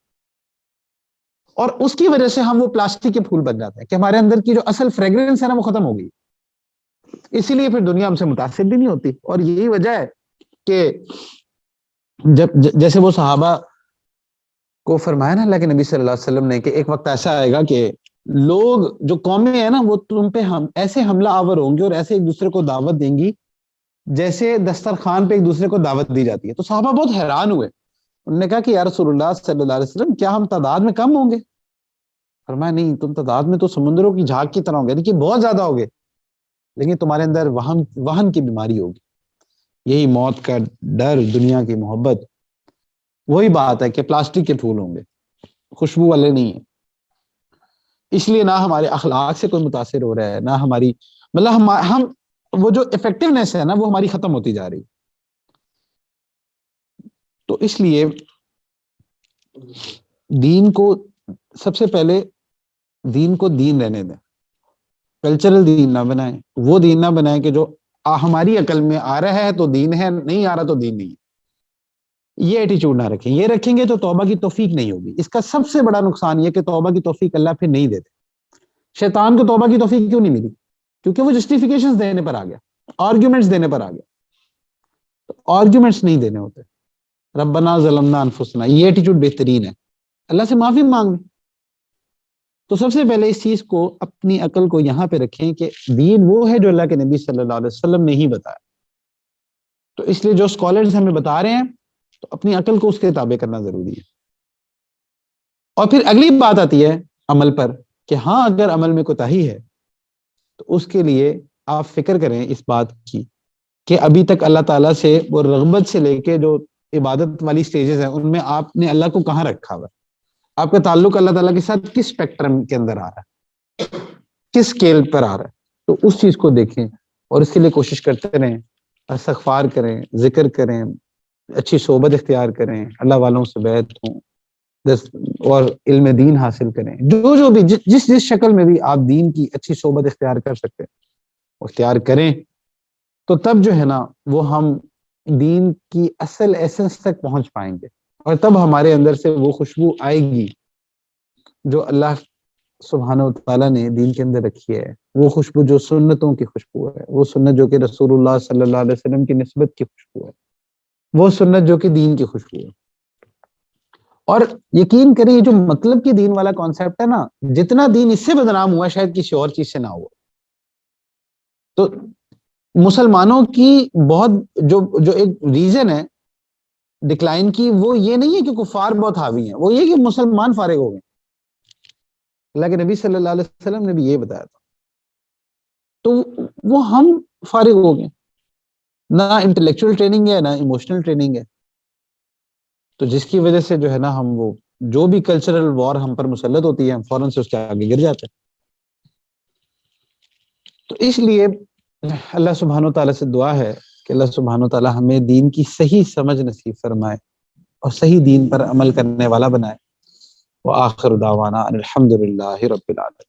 اور اس کی وجہ سے ہم وہ پلاسٹک کے پھول بن جاتے ہیں کہ ہمارے اندر کی جو اصل فریگرنس ہے نا وہ ختم ہو گئی. اسی لیے پھر دنیا ہم سے متاثر بھی نہیں ہوتی. اور یہی وجہ ہے کہ جیسے وہ صحابہ کو فرمایا نا اللہ کے نبی صلی اللہ علیہ وسلم نے کہ ایک وقت ایسا آئے گا کہ لوگ جو قومیں ہیں نا وہ تم پہ ہم ایسے حملہ آور ہوں گے اور ایسے ایک دوسرے کو دعوت دیں گی جیسے دسترخوان پہ ایک دوسرے کو دعوت دی جاتی ہے. تو صحابہ بہت حیران ہوئے. انہوں نے کہا کہ یا رسول اللہ صلی اللہ علیہ وسلم کیا ہم تعداد میں کم ہوں گے؟ فرمایا نہیں، تم تعداد میں تو سمندروں کی جھاگ کی طرح ہوں گے، یعنی کہ بہت زیادہ ہوگے، لیکن تمہارے اندر وہن کی بیماری ہوگی. یہی موت کا ڈر، دنیا کی محبت، وہی بات ہے کہ پلاسٹک کے پھول ہوں گے، خوشبو والے نہیں ہیں. اس لیے نہ ہمارے اخلاق سے کوئی متاثر ہو رہا ہے، نہ ہماری مطلب ہم وہ جو افیکٹونیس ہے نا وہ ہماری ختم ہوتی جا رہی. تو اس لیے دین کو سب سے پہلے دین کو دین رہنے دیں، کلچرل دین نہ بنائیں، وہ دین نہ بنائیں کہ جو ہماری عقل میں آ رہا ہے تو دین ہے، نہیں آ رہا تو دین نہیں. یہ ایٹیچیوڈ نہ رکھیں. یہ رکھیں گے تو توبہ کی توفیق نہیں ہوگی. اس کا سب سے بڑا نقصان یہ کہ توبہ کی توفیق اللہ پھر نہیں دیتے. شیطان کو توبہ کی توفیق کیوں نہیں ملی؟ کیونکہ وہ جسٹیفیکیشنز دینے پر آ گیا، آرگیومنٹس دینے پر آ گیا. آرگیومنٹس نہیں دینے ہوتے. ربنا ظلمنا انفسنا، یہ ایٹیچیوڈ بہترین ہے. اللہ سے معافی مانگ لیں. تو سب سے پہلے اس چیز کو اپنی عقل کو یہاں پہ رکھیں کہ دین وہ ہے جو اللہ کے نبی صلی اللہ علیہ وسلم نے ہی بتایا. تو اس لیے جو اسکالرز ہمیں بتا رہے ہیں تو اپنی عقل کو اس کے تابع کرنا ضروری ہے. اور پھر اگلی بات آتی ہے عمل پر کہ ہاں اگر عمل میں کوتاہی ہے تو اس کے لیے آپ فکر کریں اس بات کی کہ ابھی تک اللہ تعالیٰ سے وہ رغبت سے لے کے جو عبادت والی سٹیجز ہیں ان میں آپ نے اللہ کو کہاں رکھا ہوا، آپ کا تعلق اللہ تعالیٰ کے ساتھ کس اسپیکٹرم کے اندر آ رہا ہے، کس اسکیل پر آ رہا ہے. تو اس چیز کو دیکھیں اور اس کے لیے کوشش کرتے رہیں، استغفار کریں، ذکر کریں، اچھی صحبت اختیار کریں، اللہ والوں سے بیعت ہوں اور علم دین حاصل کریں. جو بھی جس شکل میں بھی آپ دین کی اچھی صحبت اختیار کر سکتے ہیں اختیار کریں. تو تب جو ہے نا وہ ہم دین کی اصل ایسنس تک پہنچ پائیں گے، اور تب ہمارے اندر سے وہ خوشبو آئے گی جو اللہ سبحانہ و تعالیٰ نے دین کے اندر رکھی ہے. وہ خوشبو جو سنتوں کی خوشبو ہے، وہ سنت جو کہ رسول اللہ صلی اللہ علیہ وسلم کی نسبت کی خوشبو ہے، وہ سنت جو کہ دین کی خوشبو ہے. اور یقین کریں یہ جو مطلب کی دین والا کانسیپٹ ہے نا، جتنا دین اس سے بدنام ہوا شاید کسی اور چیز سے نہ ہوا. تو مسلمانوں کی بہت جو ایک ریزن ہے ڈکلائن کی، وہ یہ نہیں ہے کہ کفار بہت حاوی ہیں، وہ یہ کہ مسلمان فارغ ہو گئے. اللہ کے نبی صلی اللہ علیہ وسلم نے بھی یہ بتایا تھا. تو وہ ہم فارغ ہو گئے، نہ انٹلیکچوئل ٹریننگ ہے نہ ایموشنل ٹریننگ ہے. تو جس کی وجہ سے جو ہے نا ہم وہ جو بھی کلچرل وار ہم پر مسلط ہوتی ہے ہم فوراً سے اس کے آگے گر جاتے ہیں. تو اس لیے اللہ سبحانہ و تعالیٰ سے دعا ہے کہ اللہ سبحانہ و تعالیٰ ہمیں دین کی صحیح سمجھ نصیب فرمائے اور صحیح دین پر عمل کرنے والا بنائے. وآخر دعوانا الحمد للہ رب العالمین.